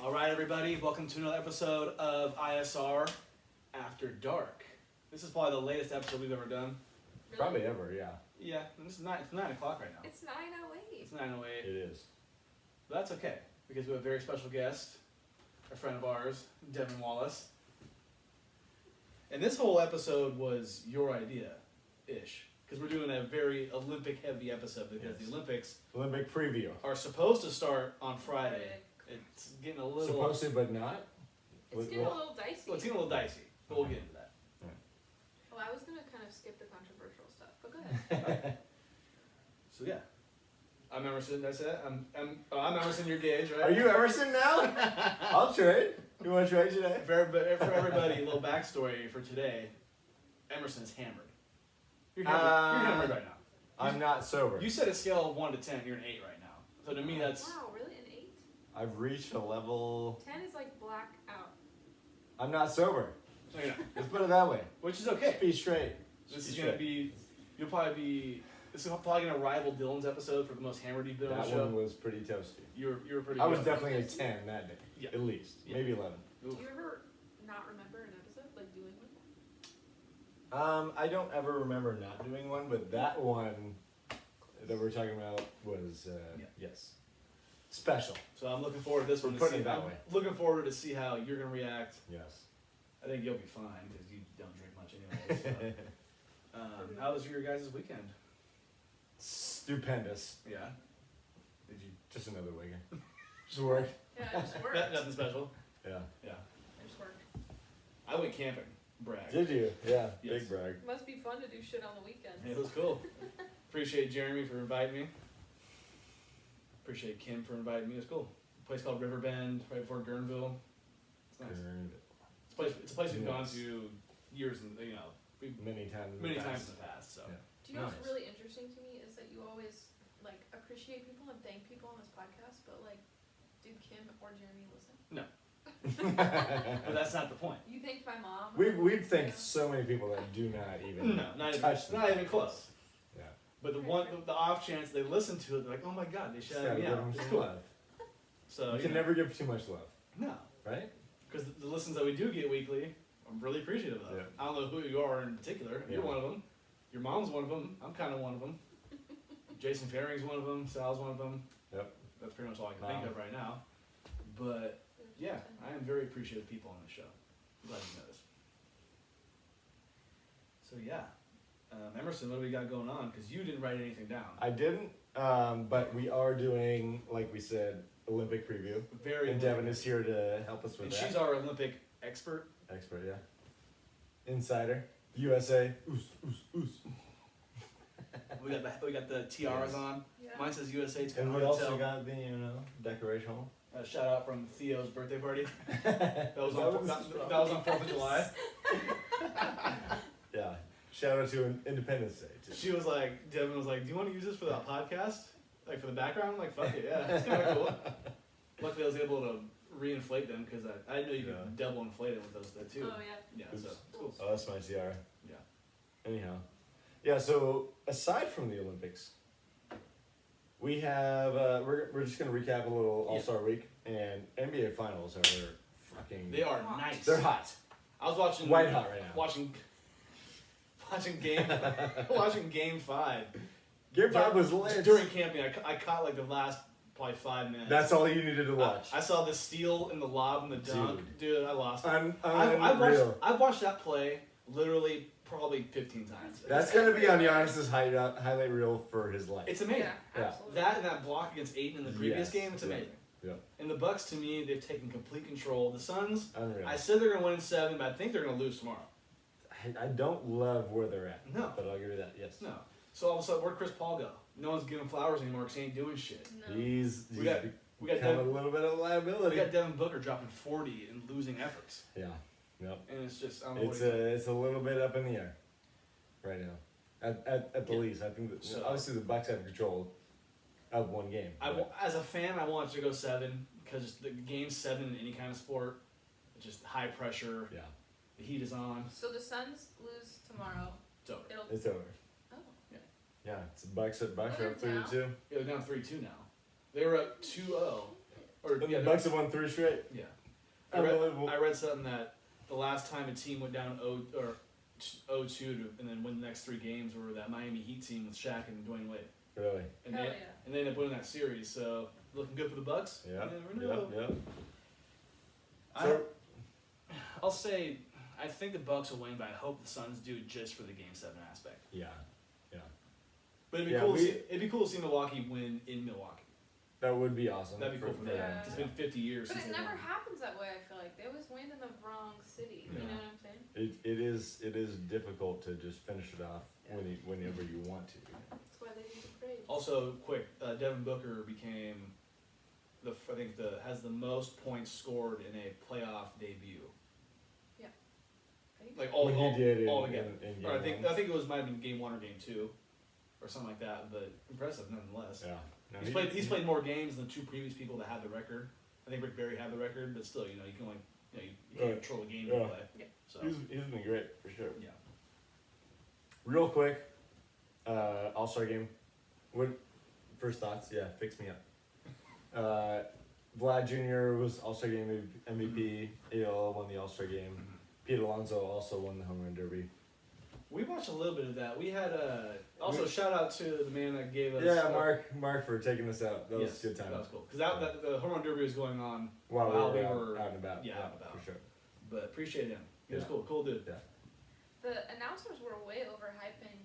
All right, everybody, welcome to another episode of ISR After Dark. This is probably the latest episode we've ever done. Really? Probably ever, yeah. Yeah, it's 9 o'clock right now. It's 9:08. It's 9:08. It is. But that's okay, because we have a very special guest, a friend of ours, Devin Wallace. And this whole episode was your idea-ish, because we're doing a very Olympic-heavy episode, because Yes. the Olympics Olympic preview. are supposed to start on Friday. It's getting a little... Supposed to, but not. It's getting a little dicey. Well, it's getting a little dicey, but we'll get into that. Oh, I was gonna kind of skip the controversial stuff, but go ahead. So yeah, I'm Emerson. That's it. I'm Emerson. Your gauge, right? Are you Emerson now? I'll trade. You want to trade today? For everybody, a little backstory for today. Emerson is hammered. You're hammered right now. I'm not sober. You said a scale of 1 to 10. You're an 8 right now. So to me, that's Wow, really? An 8? I've reached a level. 10 is like black out. I'm not sober. so, you know, Let's put it that way. which is okay. Be straight. This is gonna be. You'll probably be. This is probably gonna rival Dylan's episode for the most hammered you've been on That the show. one was pretty toasty. You were pretty. I was good. definitely a 10 that day. Yeah. At least. Yeah. Maybe 11. Oof. Do you ever not remember an episode, like doing one? I don't ever remember not doing one, but that one that we're talking about was, Yeah. yes, special. So I'm looking forward to this one. We're To putting see, it that I'm way. looking forward to see how you're gonna react. Yes. I think you'll be fine because you don't drink much anyway. So. How was your guys' weekend? Stupendous. Yeah. Did you? Just another weekend. Just work. Yeah, I just worked. Nothing special. Yeah. Yeah. I just worked. I went camping. Brag. Did you? Yeah. Yes. Big brag. Must be fun to do shit on the weekends. It was cool. Appreciate Jeremy for inviting me. Appreciate Kim for inviting me. It was cool. A place called Riverbend, right before Guerneville. It's nice. It's a place we've gone Yes. to years and Many times. in the many past. times in the past. So. Yeah. Do you know what's Nice. really interesting to me is that you always like appreciate people and thank people on this podcast, but like, do Kim or Jeremy listen? But that's not the point. You thanked my mom. We've thanked so many people that do not even No, not even, touch not even close. Yeah. But the off chance they listen to it, they're like, oh my god, they Just shouted gotta me give out. them It's some cool. love. So You can never give too much love, No, right? because the listens that we do get weekly, I'm really appreciative of. Yeah. I don't know who you are in particular. You're Yeah. one of them. Your mom's one of them. I'm kind of one of them. Jason Faring's one of them. Sal's one of them. Yep. That's pretty much all I can think Wow. of right now. But yeah, I am very appreciative of people on this show. I'm glad you noticed. So yeah, Emerson, what do we got going on? Because you didn't write anything down. I didn't, but we are doing, like we said, Olympic preview. Very. And Devin is here to help us with And that. she's our Olympic expert. Expert, yeah. Insider. USA. Oos, oos, oos. We got the tiaras Yes. on. Yeah. Mine says USA. It's And kind we of hard to also tell. got the, decoration. Shout out from Theo's birthday party. that That was on that was on 4th of July. Yeah. Shout out to Independence Day, too. She was like, Devin was like, do you want to use this for the podcast? Like for the background? I'm like, fuck it, yeah. It's kind of cool. Luckily I was able to reinflate them because I didn't know you Yeah. could double inflate it with those too. Oh yeah. Yeah, so Oops. it's cool. Oh, that's my tiara. Yeah. Anyhow. Yeah, so aside from the Olympics, we have, we're just going to recap a little All-Star Week, and NBA Finals are fucking... They are Hot. nice. They're hot. I was watching White hot right now. Watching watching game 5. Game 5 was lit. During camping, I caught like the last probably 5 minutes. That's all you needed to watch. I saw the steal and the lob and the dunk. Dude, I lost it. Unreal. I've watched that play literally probably 15 times. That's going to be on Giannis's highlight reel for his life. It's amazing. Yeah, Yeah. absolutely. That and that block against Aiden in the previous Yes. game, it's amazing. Yeah. And the Bucks, to me, they've taken complete control. The Suns, Unreal. I said they're going to win in 7, but I think they're going to lose tomorrow. I don't love where they're at. No. But I'll give you that, yes. No. So all of a sudden, where'd Chris Paul go? No one's giving flowers anymore because he ain't doing shit. No. He's We got become Devin, a little bit of a we liability. got Devin Booker dropping 40 and losing efforts. Yeah. Yep. And it's just, I don't know It's a little bit up in the air right now. At the Yeah. least, I think that So- obviously the Bucks have control of one game. As a fan, I want it to go 7 because the game 7 in any kind of sport, it's just high pressure. Yeah, The heat is on. So the Suns lose tomorrow. It's over. It'll. it's over. Oh. Yeah, it's Bucks are they're up 3-2. Yeah, they're down 3-2 now. They were up 2-0 Or The yeah, Bucks have won 3 straight. yeah. Unbelievable. I read something that the last time a team went down 0-2 and then win the next 3 games were that Miami Heat team with Shaq and Dwayne Wade, Really? and Hell they yeah. and they ended up winning that series. So looking good for the Bucks. Yeah. You never know. Yeah. I, So, I'll say I think the Bucks will win, but I hope the Suns do just for the Game 7 aspect. yeah. But it'd be Yeah, cool. we- It'd be cool to see Milwaukee win in Milwaukee. That would be awesome. That'd be cool for them. Yeah. It's been 50 years But since it they never won. happens that way. I feel like they always land in the wrong city. You Yeah. know what I'm saying? It is difficult to just finish it off whenever you want to. That's why they do the parade. Also, quick, Devin Booker became has the most points scored in a playoff debut. Right? Like all When he did it all together. in Or I game think it was might have been game 1 or game 2, or something like that. But impressive nonetheless. Yeah. No, He's played more games than the 2 previous people that had the record. I think Rick Barry had the record, but still, you can only you can't Right. control the game Yeah. you play. Yeah. So He's been great for sure. yeah. Real quick, All-Star game. What first thoughts? Yeah, fix me up. Vlad Jr. was All-Star game MVP. AL won the All-Star game. Pete Alonso also won the home run derby. We watched a little bit of that. We had also shout out to the man that gave us. Yeah, Mark for taking us out. That was Yes, a good time. That was cool because the home run derby was going on, While While we we were were out and about. out and about. for sure. but appreciate him. He was Yeah. cool dude. The announcers were way overhyping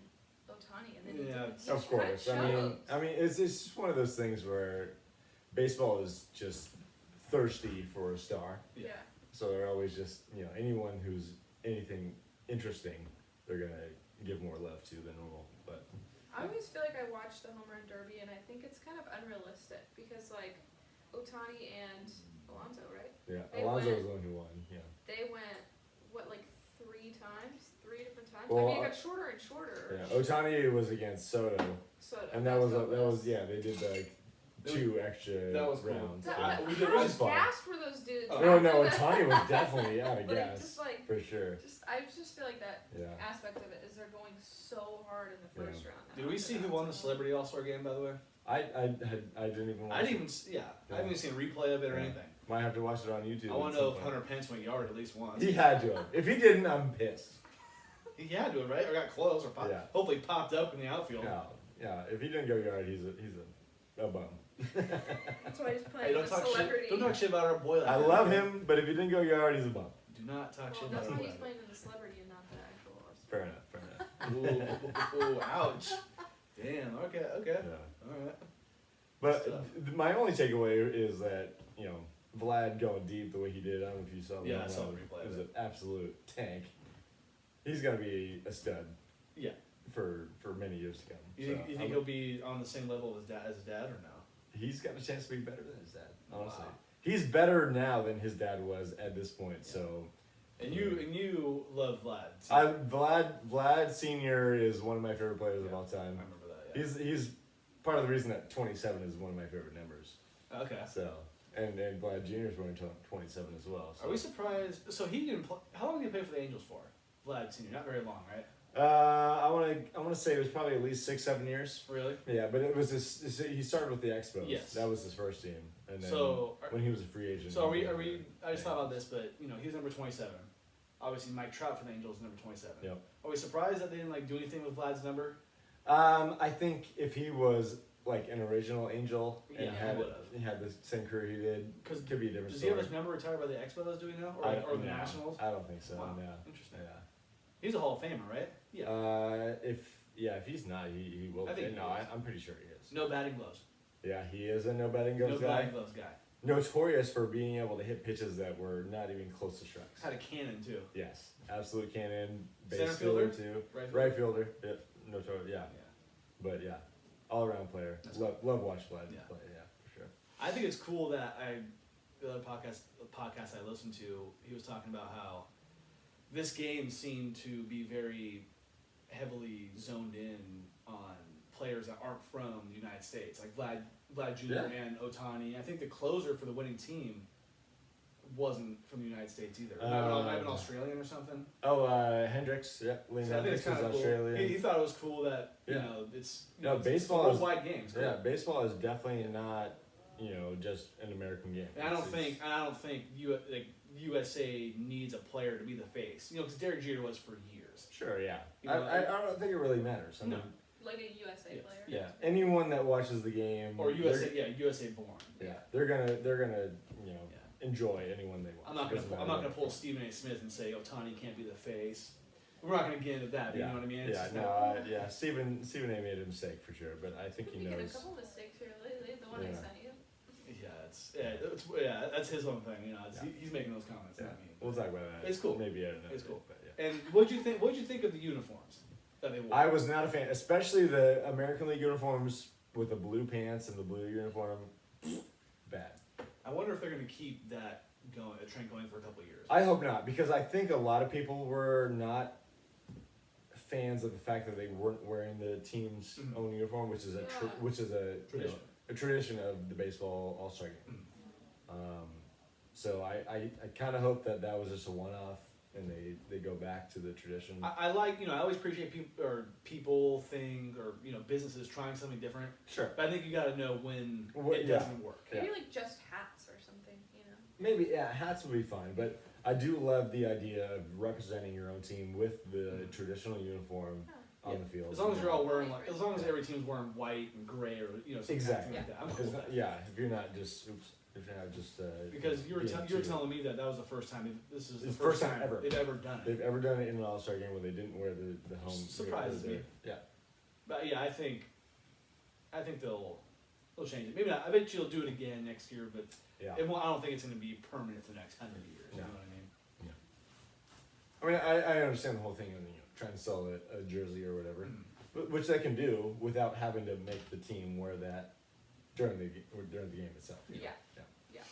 Otani, and then he Yeah, didn't. He Of course. showed. I mean, it's just one of those things where baseball is just thirsty for a star. Yeah. Yeah. So they're always just, anyone who's anything interesting, they're gonna give more love to than normal. But I always feel like I watch the home run derby, and I think it's kind of unrealistic because like Otani and Alonso, right? yeah, They Alonso went- was the one who won. Yeah. They went like 3 times, 3 different times. Well, I mean, it got shorter and shorter. Yeah. Otani was against Soto, Soto. and that's what it they did like 2 extra That was cool. rounds. That, Yeah. We did how really fun. gassed were those dudes? Oh. No, after that? Otani was definitely out of Like, gas just like, for sure. I just feel like that Yeah. aspect of it is they're going so hard in the first round. Did we see who won the Celebrity All-Star game, by the way? I didn't even watch I didn't it. even. I haven't even seen a replay of it or Yeah. anything. Might have to watch it on YouTube. I want at to know some if point. Hunter Pence went yard at least once. He had to have. If he didn't, I'm pissed. He had to, right? Or got close, or Yeah. hopefully popped up in the outfield. Yeah. If he didn't go yard, he's a bum. That's why he's Hey, playing don't the talk celebrity. shit. Don't talk shit about our boy. Like I that. love him, but if he didn't go yard, he's a bum. Do not talk Well, shit that's about why our he's boy. playing in the celebrity and not the actual All-Star. Fair enough. Ooh, ouch. Damn. Okay. Yeah. All right. But Stuff. my only takeaway is that Vlad going deep the way he did. I don't know if you saw. Yeah, I that. saw the replay It of was it. an absolute tank. He's gonna be a stud. Yeah. For many years to come. You So, think he'll be on the same level as his dad, or no? He's got a chance to be better than his dad. Honestly, Wow. he's better now than his dad was at this point. So. And you love Vlad. too. Vlad Senior is one of my favorite players of Yeah. all I time. remember that. Yeah. He's part of the reason that 27 is one of my favorite numbers. Okay. So and Vlad Junior is wearing 27 as well. So. Are we surprised? So he didn't play. How long did he play for the Angels for? Vlad Senior, not very long, right? I want to say it was probably at least 6-7 years. Really? Yeah, but it was he started with the Expos. Yes. That was his first team, and then So, when he was a free agent. So are he we? went I just thought about this, but he's number 27. Obviously, Mike Trout for the Angels is number 27. Yep. Are we surprised that they didn't do anything with Vlad's number? I think if he was like an original Angel and Yeah, he had the same career he did, 'Cause could be a different Does he story. have his number retired by the Expos? Do we know, or the no, Nationals? I don't think so. Wow, No. interesting. Yeah. He's a Hall of Famer, right? Yeah. If he's not, he will. I think be. he No, is. I'm pretty sure he is. No batting gloves. Yeah, he is a no batting No gloves guy. batting gloves guy. Notorious for being able to hit pitches that were not even close to strikes. Had a cannon too. Yes, absolute cannon. Center Base fielder? fielder too. Right. Right fielder. Yep. Notorious. Yeah. Yeah. But yeah, all around player. That's Love watch Vlad Yeah. play. Yeah, for sure. I think it's cool that the other podcast I listened to, he was talking about how this game seemed to be very heavily zoned in on players that aren't from the United States, like Vlad Jr. Yeah. and Otani. I think the closer for the winning team wasn't from the United States either. Might have been Australian or something. Oh, Hendricks. Yeah, Liam So I think Hendricks it's kind is of cool. Australian. He thought it was cool that Yeah. it's No, it's baseball a is- worldwide game. It's cool. Yeah, baseball is definitely not, just an American game. And I don't think USA needs a player to be the face. Because Derek Jeter was for years. Sure, yeah. You know, I don't think it really matters. I No. mean, Like a USA Yes. player. yeah, anyone that watches the game Or USA born. they're gonna enjoy anyone they watch. I'm not gonna pull Stephen A. Smith and say Otani can't be the face. We're not gonna get into that. But Yeah. You know what I mean? Yeah, Stephen A. made a mistake for sure, but I think he You get a knows. couple mistakes here lately. The one I Yeah. sent you. That's his own thing. He's making those comments. Yeah. Not me. We'll talk about that. It's cool. Maybe I don't know. It's cool. But yeah. And what'd you think of the uniforms that they wore? I was not a fan, especially the American League uniforms with the blue pants and the blue uniform. Bad. I wonder if they're gonna keep that going, the trend going for a couple of years. I hope not, because I think a lot of people were not fans of the fact that they weren't wearing the team's Mhm. own uniform, which is a Tradition. a tradition of the baseball All-Star game. So I kind of hope that was just a one-off, and they go back to the tradition. I like, I always appreciate people, things, or businesses trying something different. Sure. But I think you got to know when it Yeah. doesn't work. Yeah. Maybe like just hats or something. Maybe hats would be fine, but I do love the idea of representing your own team with the traditional uniform on the field. As long as you're all wearing as long as every team's wearing white and gray or something Exactly. like that. I'm cool Because, with that. if you're not just Because you were being you were too- telling me that was the first time. This is the It's first time ever. they've ever done it. they've ever done it in an All-Star game where they didn't wear the home. Surprises me. Yeah. But yeah, I think they'll change it. Maybe not. I bet you'll do it again next year, but Yeah. I don't think it's going to be permanent for the next 100 years. You No. know what I mean? I mean, I understand the whole thing of trying to sell a jersey or whatever, which they can do without having to make the team wear that during the game itself. you know? Yeah.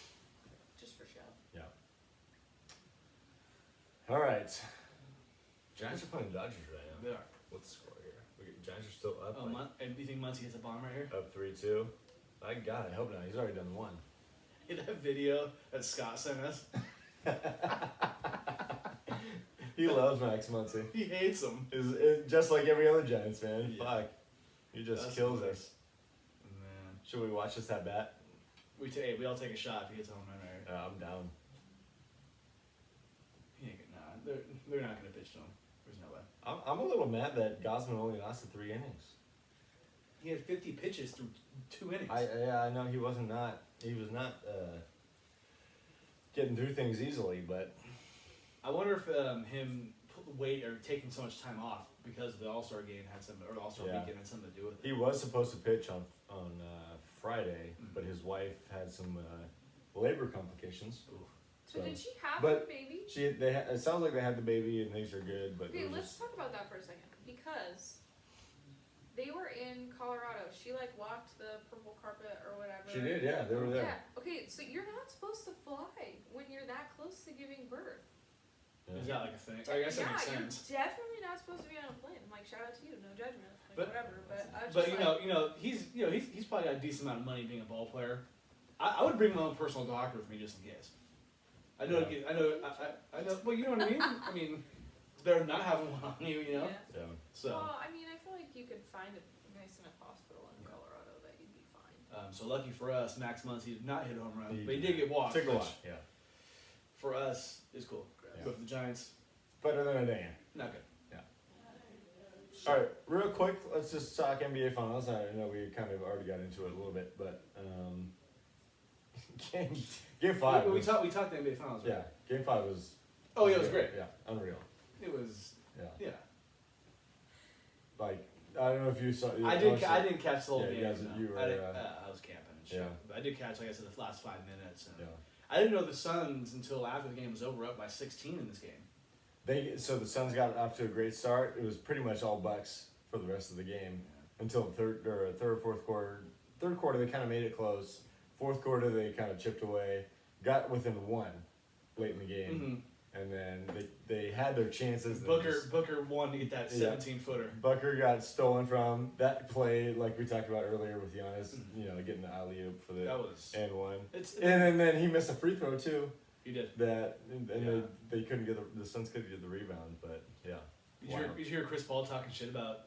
Just for show. Yeah. All right. Giants are playing Dodgers right now. They are. What's the score here? Giants are still up. And do you think Muncie hits a bomb right here? Up 3-2. I hope not. He's already done one. That video that Scott sent us. He loves Max Muncy. He hates him. Is just like every other Giants fan. Yeah. Fuck. He just That's kills funny. us. Man, Should we watch this at bat? we all take a shot if he gets a home run right here. I'm down. He ain't gonna, they're not gonna pitch to him. There's no way. I'm a little mad that Gosman only lasted 3 innings. He had 50 pitches through 2 innings. I know he was not getting through things easily, but I wonder if him taking so much time off because the All-Star game or the All-Star Yeah. weekend had something to do with it. he was supposed to pitch on Friday, Mhm. but his wife had some labor complications. Oof. So did she have but a baby? It sounds like they had the baby and things are good, but Okay, it was let's just, talk about that for a second because they were in Colorado. She walked the purple carpet or whatever. she did, yeah, they were there. Yeah. Okay, so you're not supposed to fly when you're that close to giving birth. Is that like a thing? I guess that makes you're sense. definitely not supposed to be on a plane. Shout out to you, no judgment, But- whatever. But I was But just he's probably got a decent amount of money being a ball player. I would bring my own personal doctor with me just in case. I know. Yeah. I know. Well, you know what I mean. I mean, they're not having one on you, Yeah. Yeah. So, Well, I mean, I feel like you could find a nice enough hospital in Colorado that you'd be fine. so lucky for us, Max Muncy did not hit a home run, He but he did did get walked. Took a which while, yeah. For us, is cool. Yeah. But for the Giants, Better than a Dan. not good. All right, real quick, let's just talk NBA Finals. I know we kind of already got into it a little bit, but game 5. We was- talked the NBA Finals. Right? Yeah, game 5 was. Oh yeah, it was unreal. great. Yeah, unreal. It was. Yeah, Yeah. like I don't know if you saw. I didn't catch the whole Yeah, game. you guys- no. you were, I was camping and shit. yeah. But I did catch, like I said, the last 5 minutes. And Yeah. I didn't know the Suns until after the game was over, up by 16 in this game. So the Suns got off to a great start. It was pretty much all Bucks for the rest of the game until the third, fourth quarter. Third quarter they kind of made it close. Fourth quarter they kind of chipped away, got within 1 late in the game, and then they had their chances. Booker won to get that 17-footer. Booker got stolen from that play, like we talked about earlier with Giannis. Getting the alley oop for the That was. and one. And then he missed a free throw too. he did. And they couldn't get the Suns couldn't get the rebound, but yeah. Did you hear Chris Paul talking shit about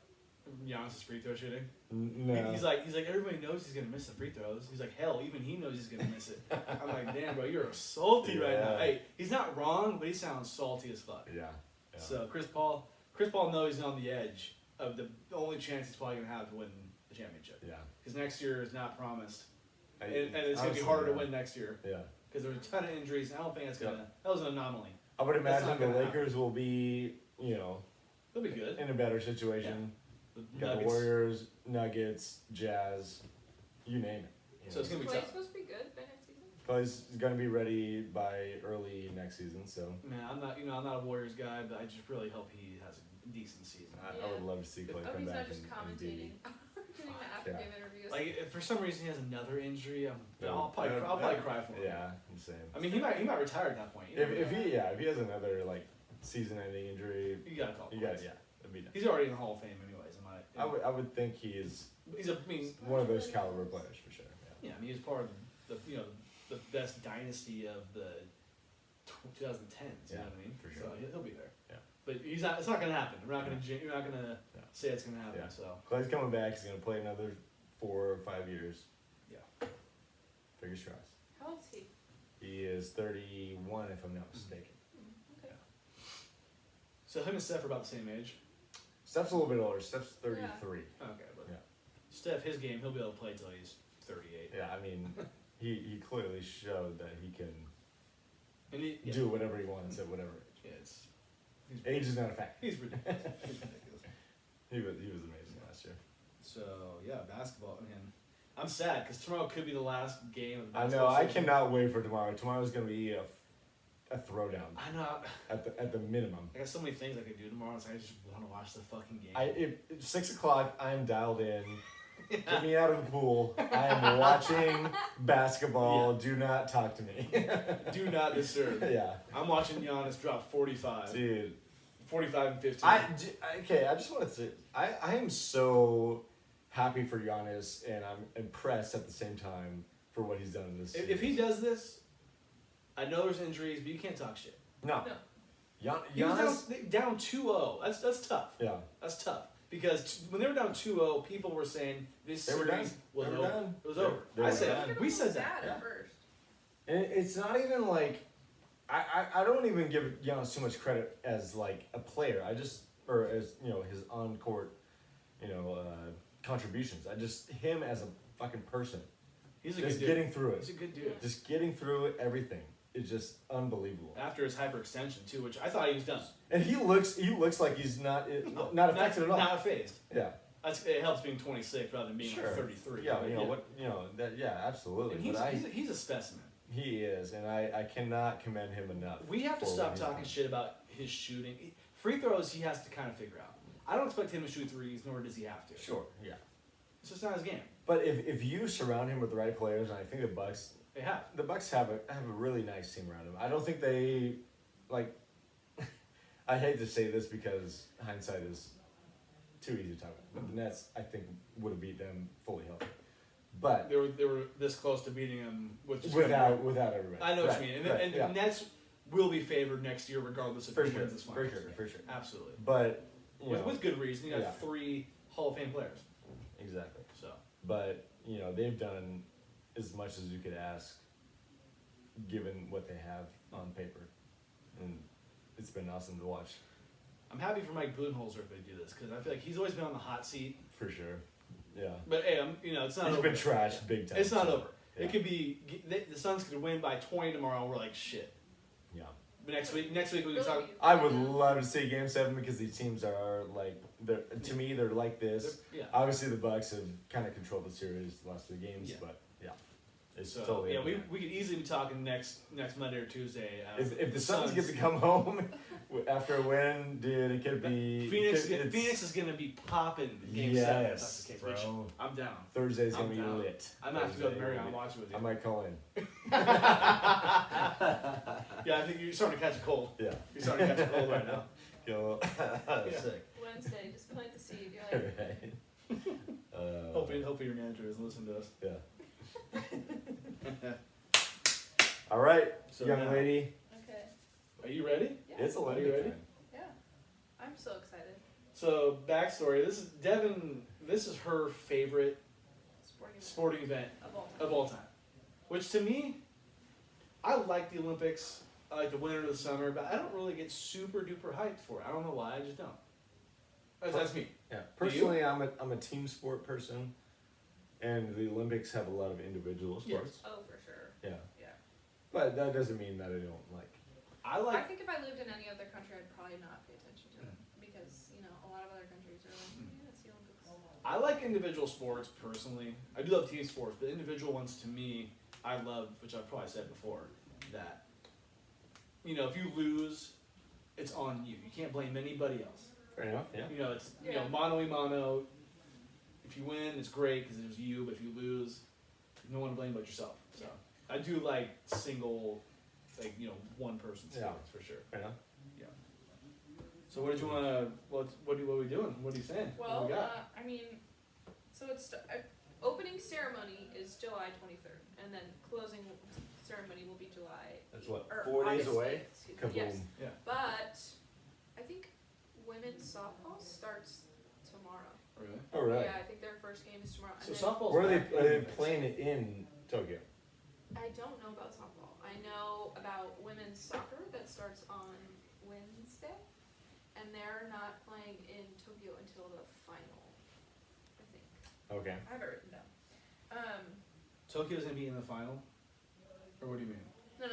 Giannis' free throw shooting? No. He's like everybody knows he's gonna miss the free throws. He's like, hell, even he knows he's gonna miss it. I'm like, damn, bro, you're salty right now. Yeah. Hey, he's not wrong, but he sounds salty as fuck. Yeah. So Chris Paul knows he's on the edge of the only chance he's probably gonna have to win the championship. Yeah. Because next year is not promised, I- and it's gonna be honestly, harder to yeah. win next year Yeah. because there's a ton of injuries. And I don't think that's gonna. That was an anomaly. I would That's imagine not the gonna Lakers will be, you know, They'll be good. in a better situation. The Got the Nuggets. Warriors, Nuggets, Jazz, you name it. You So know. it's gonna be Clay's tough. supposed to be good by next season. Clay's gonna be ready by early next season, so Man, I'm not a Warriors guy, but I just really hope he has a decent season. I would love to see Clay Oh, come he's back not just and commentating. be. Doing the after game interviews. Like if for some reason he has another injury, I'll I'd probably cry for him. Yeah, I'm saying. I mean, he might retire at that point. You If know? if he has another like season-ending injury, You gotta call. you it got quits. that'd be nice. He's already in the Hall of Fame, anyways. I would think he is He's I mean, one of those caliber players for sure. Yeah. yeah. I mean, he's part of the best dynasty of the 2010s. You know Yeah, what I mean? for sure. So he'll be there. Yeah. But he's not. It's not gonna happen. We're not gonna. You're not gonna Yeah. say it's gonna happen. Yeah. So Clay's coming back. He's gonna play another 4 or 5 years. Yeah. Fingers crossed. How old is he? He is 31, if I'm not mistaken. Okay. So him and Steph are about the same age. Steph's a little bit older. Steph's 33. Okay, but Yeah. Steph, his game, he'll be able to play till he's 38. Yeah, I mean, he clearly showed that he can And he, yeah, do whatever he wants at whatever age. yeah, he's Age is not a factor. He's ridiculous. He's ridiculous. He was amazing last year. So yeah, basketball. Man, I'm sad because tomorrow could be the last game of the I know. basketball I season. cannot wait for tomorrow. Tomorrow's gonna be a throwdown I know. at the minimum. I got so many things I could do tomorrow, so I just want to watch the fucking game. If 6 o'clock, I'm dialed in. Get me out of the pool. I am watching basketball. Do not talk to me. Do not disturb. Yeah, I'm watching Giannis drop 45, dude. 45 and 15. I just want to say, I am so happy for Giannis, and I'm impressed at the same time for what he's done in this. If he does this, I know there's injuries, but you can't talk shit. no, No. He was Giannis, down 2-0. That's tough. yeah, That's tough. Because when they were down 2-0, people were saying this They were series done. was They were over. done. It was They- over. they I were said done. we said that. Sad yeah. at first. and it's not even like I don't even give Giannis too much credit as like a player. I just or as his on court contributions. I just him as a fucking person. He's a Just good dude. getting through He's it. a good dude. Just getting through everything is just unbelievable. After his hyperextension too, which I thought he was done. And he looks like he's not affected at all. Not phased. Yeah. It helps being 26 rather than being Sure. like 33. Yeah, But absolutely. And But he's a specimen. he is, and I cannot commend him enough. We have to for stop what he's talking done. shit about his shooting. Free throws, he has to kind of figure out. I don't expect him to shoot threes, nor does he have to. Sure, yeah. It's just not his game. But if you surround him with the right players, and I think the Bucks have a really nice team around him. I don't think they like. I hate to say this because hindsight is too easy to talk about. But the Nets, I think, would have beat them fully healthy. But They were this close to beating him with just without everybody. I know what Right, you mean, and, right, and yeah. the Nets will be favored next year, regardless of For who sure, wins this for finals. sure, for sure. Absolutely, But you know, with good reason. You got yeah. 3 Hall of Fame players, exactly. so But they've done as much as you could ask, given what they have on paper, and it's been awesome to watch I'm happy for Mike Budenholzer if they do this because I feel like he's always been on the hot seat. for sure. Yeah, But hey, it's not he's over. been trashed big time. It's not so, over. Yeah. It could be the Suns could win by 20 tomorrow, and we're like shit. Yeah, But next week we can Really? talk. I would love to see Game 7 because these teams are like to me they're like this. Yeah. Obviously, the Bucks have kind of controlled the series the last 2 games, Yeah. but yeah, it's So totally. yeah, up we there. could easily be talking next Monday or Tuesday. If the Suns get to come home after a win, dude, it could be Phoenix it's- is gonna be popping Game 7. If that's the Yes, case, which bro. I'm down. Thursday's gonna I'm be down. lit. I might have to go to Thursday Marriott will and be- watch it with you. I might call in. Yeah, I think you're starting to catch a cold. Yeah. You're starting to catch a cold right now. Go. Yeah. Sick. Wednesday, just plant the seed. You're like, Right. Hopefully your manager doesn't listen to us. Yeah. All right, So young now- lady. okay. Are you ready? Yeah. It's a Are little you ready? Yeah. I'm so excited. So backstory: this is Devin. This is her favorite Sporting event sporting event of all time. of all time. Which to me, I like the Olympics. I like the winter and the summer, but I don't really get super duper hyped for it. I don't know why. I just don't. That's me. Yeah. Do you? Personally, I'm a team sport person, and the Olympics have a lot of individual Yes. sports. Oh, for sure. Yeah. Yeah. But that doesn't mean that I don't like. I I like. think if I lived in any other country, I'd probably not pay attention to it because a lot of other countries are like, yeah, it's the Olympics. I like individual sports personally. I do love team sports, but individual ones to me, I love, which I've probably said before, that if you lose, it's on you. You can't blame anybody else. Fair enough. Yeah. It's Yeah. mano a mano. If you win, it's great because it was you. But if you lose, no one to blame but yourself. So I do like single, one person sports for sure. Fair enough. So what did you want to? What are we doing? What are you saying? What Well, do we got? so it's opening ceremony is July 23rd, and then closing ceremony will be July. That's what, or 4 days August away? 8th, excuse me. Yes, Kaboom. but I think women's softball starts tomorrow. Really? Oh, really? Yeah, I think their first game is tomorrow. So and then- softball's Where back in are they Olympics. playing it in Tokyo? I don't know about softball. I know about women's soccer that starts on Wednesday, and they're not playing in Tokyo until the final, I think. Okay. I have it written down. Tokyo's gonna be in the final, or what do you mean?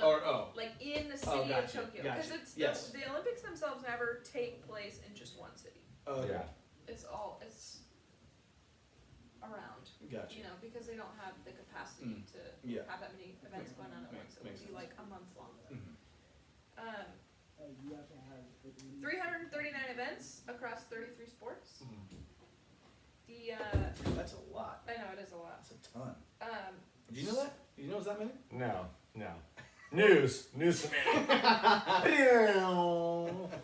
No, like in the city of gotcha, Tokyo, gotcha. because it's Yes. the Olympics themselves never take place in just one city. Oh, okay. Yeah. It's around. Gotcha. Because they don't have the capacity to Yeah. have that many events going on at once. It would makes be sense. like a month long. Mhm. 339 events across 33 sports. Mhm. That's That's a lot. I know it is a lot. That's a ton. Um, Do you know that? Do you know it's that many? No. News to me.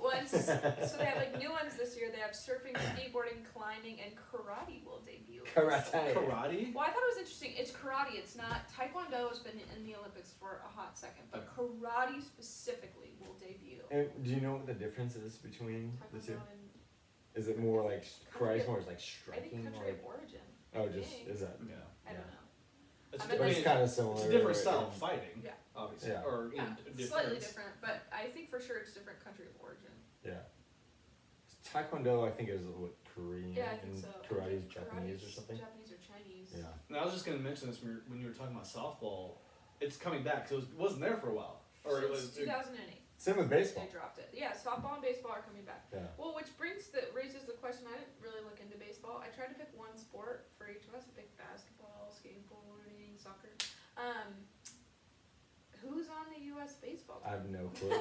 once, so they have like new ones this year. They have surfing, skateboarding, climbing, and karate will debut. Karate. Karate? Well, I thought it was interesting. It's karate. It's not taekwondo has been in the Olympics for a hot second, but karate specifically will debut. And do you know what the difference is between the two? Taekwondo and Is it more like Country karate's of- more like I striking? think country Or of origin. oh, I just think. is that? Yeah. I don't know. It's, I I mean, mean, It's kind of similar. it's a different right? style of fighting. Yeah. Obviously. Yeah. Or Yeah, different. slightly different, but I think for sure it's different country of origin. Yeah. Taekwondo, I think, is what Korean. Yeah, I think and so. Karate is I think Japanese or karate's something. Japanese or Chinese. Yeah. And I was just going to mention this when you were talking about softball. It's coming back because it wasn't there for a while. Or it was. Since 2008, Same with baseball. they dropped it. Yeah, softball and baseball are coming back. Yeah. Well, which raises the question. I didn't really look into baseball. I tried to pick one sport for each of us. I picked basketball, skateboarding, soccer. Who's on the U.S. baseball I team? have no clue.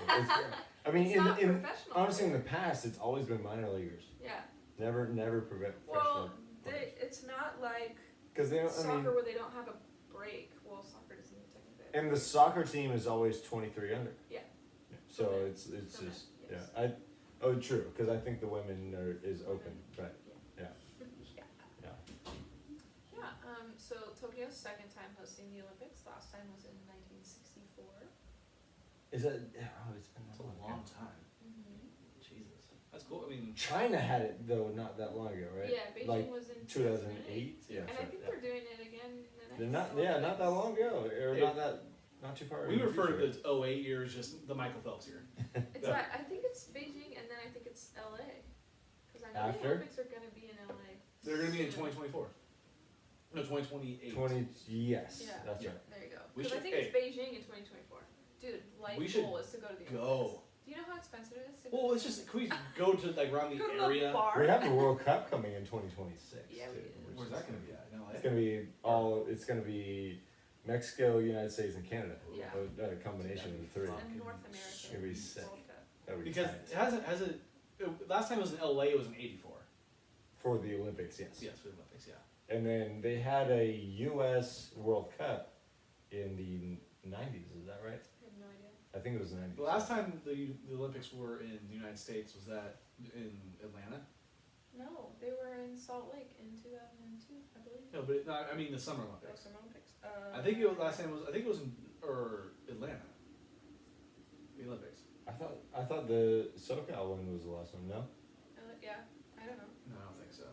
I mean, It's not in professional. honestly, in the past, it's always been minor leaguers. Yeah. Never prevent Well, professional. it's not like Because they don't. soccer I mean, where they don't have a break. Well, soccer doesn't technically. and the soccer team is always 23 under. Yeah. So For men. it's For men, just yes. yeah. True, because I think the women is open, but Yeah. yeah. Yeah. So Tokyo's second time hosting the Olympics. Last time was in 1964. Is that? Oh, it's been It's that a long. long time. Mm-hmm. Jesus. That's cool. I mean, China had it though not that long ago, right? Yeah, Beijing Like was in 2008. Yeah. And I sorry, think yeah. they're doing it again in the next. They're not. Yeah, not that long ago, or It- not too far. we in the refer to future. the 08 year as just the Michael Phelps year. It's like, I think it's Beijing and then I think it's LA. Because I know After? the Olympics are going to be in LA. They're going to be in soon. 2024. No, 2028. 20. Yes, Yeah. that's Yeah. right. There you go. We Because I should- think it's Beijing in 2024. Dude, life We should goal is to go to the Olympics. Go. Do you know how expensive it is to Well, it's just, can we go to like around the go to the area? bar? We have the World Cup coming in 2026. Yeah, we too, do. which Where's is- that going to be at? In LA? It's gonna be all. It's gonna be Mexico, United States, and Canada. Yeah. A combination of the three. And North It's American gonna be sick. World Cup. That would be Because tight. it hasn't, last time it was in LA, it was in 84. For the Olympics, yes. Yes, for the Olympics, yeah. And then they had a U.S. World Cup in the 90s. Is that right? I have no idea. I think it was the 90s. The last time the Olympics were in the United States, was that in Atlanta? No, they were in Salt Lake in 2002, I believe. No, but I mean the Summer Oh, Olympics. Summer Olympics. I think it was last time I think it was in Atlanta. The Olympics. I thought the SoCal one was the last one. No. Yeah, I don't know.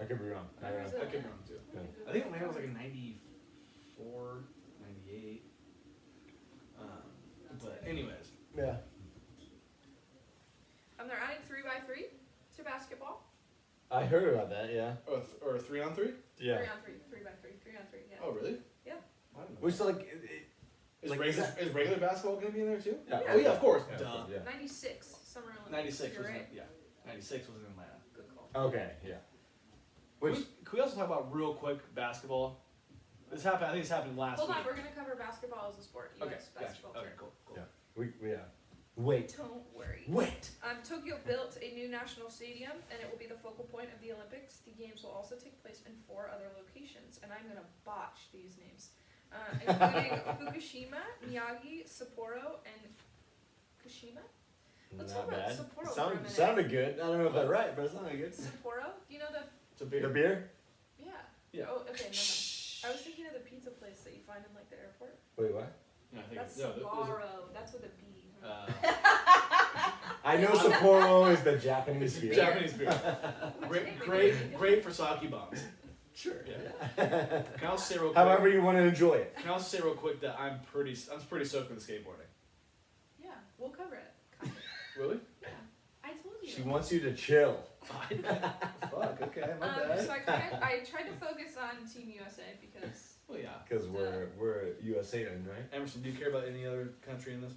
I could be wrong. I Or don't is know. I could be wrong too. Yeah. I think Atlanta was like a 94, 98. But anyways, Yeah. They're adding 3x3 to basketball. I heard about that. Yeah. or 3-on-3. Yeah. 3x3, 3x3, 3x3. Yeah. Oh really? Yeah. I don't know. Which like. Is, like, regular basketball going to be in there too? Yeah. Oh yeah, of course. Yeah, Duh. yeah. 96 Summer Olympics. 96 You're was right. in, yeah. 96 was in Atlanta. Good call. Okay. Yeah. Can Which. we also talk about real quick basketball? This happened. I think this happened last Hold week. on, we're gonna cover basketball as a sport. Okay, US gotcha. basketball. Okay, cool, cool. Yeah. Yeah. Wait. Don't worry. Wait. Tokyo built a new national stadium, and it will be the focal point of the Olympics. The games will also take place in 4 other locations, and I'm gonna botch these names, including Fukushima, Miyagi, Sapporo, and Kushima. Let's Not talk about bad. Sapporo for a minute. Sounded good. I don't know if that's right, but it sounded good. Sapporo? Do you know the? It's a beer. The beer? Yeah. Yeah. Oh, okay. Never mind. I was thinking of the pizza place that you find in like the airport. Wait, what? Yeah, I think That's it's, no, Sapporo. That's with a B. I know Sapporo is the Japanese beer. Japanese beer. Great for sake bombs. Sure. Yeah. Can I also say real quick? However you want to enjoy it. Can I also say real quick that I'm pretty stoked for the skateboarding. Yeah, we'll cover it. Kind of. Really? Yeah. I told you. She wants you to chill. Fuck. Okay, my bad. So I tried to focus on Team USA because Well, yeah. Because we're USA in, right? Emerson, do you care about any other country in this?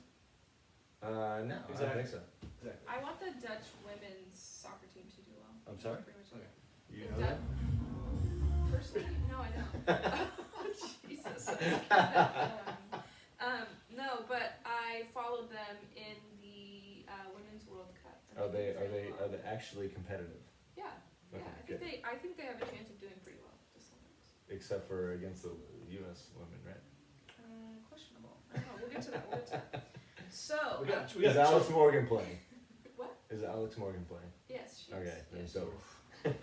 No, I don't Exactly. think so. Exactly. I want the Dutch women's soccer team to do well. I'm sorry? Pretty much Okay. You The know that? Personally, no, I don't. Jesus. No, but I followed them in the Women's World Cup. and Are they they did pretty well. actually competitive? Yeah, yeah. Okay, I think they have a chance of doing pretty well this Olympics. Except for against the U.S. women, right? Questionable. I don't know. We'll get to that. We'll get to that. So. We got Is Alex Morgan playing? What? Is Alex Morgan playing? Yes. She is. Okay, then Yes, so she is.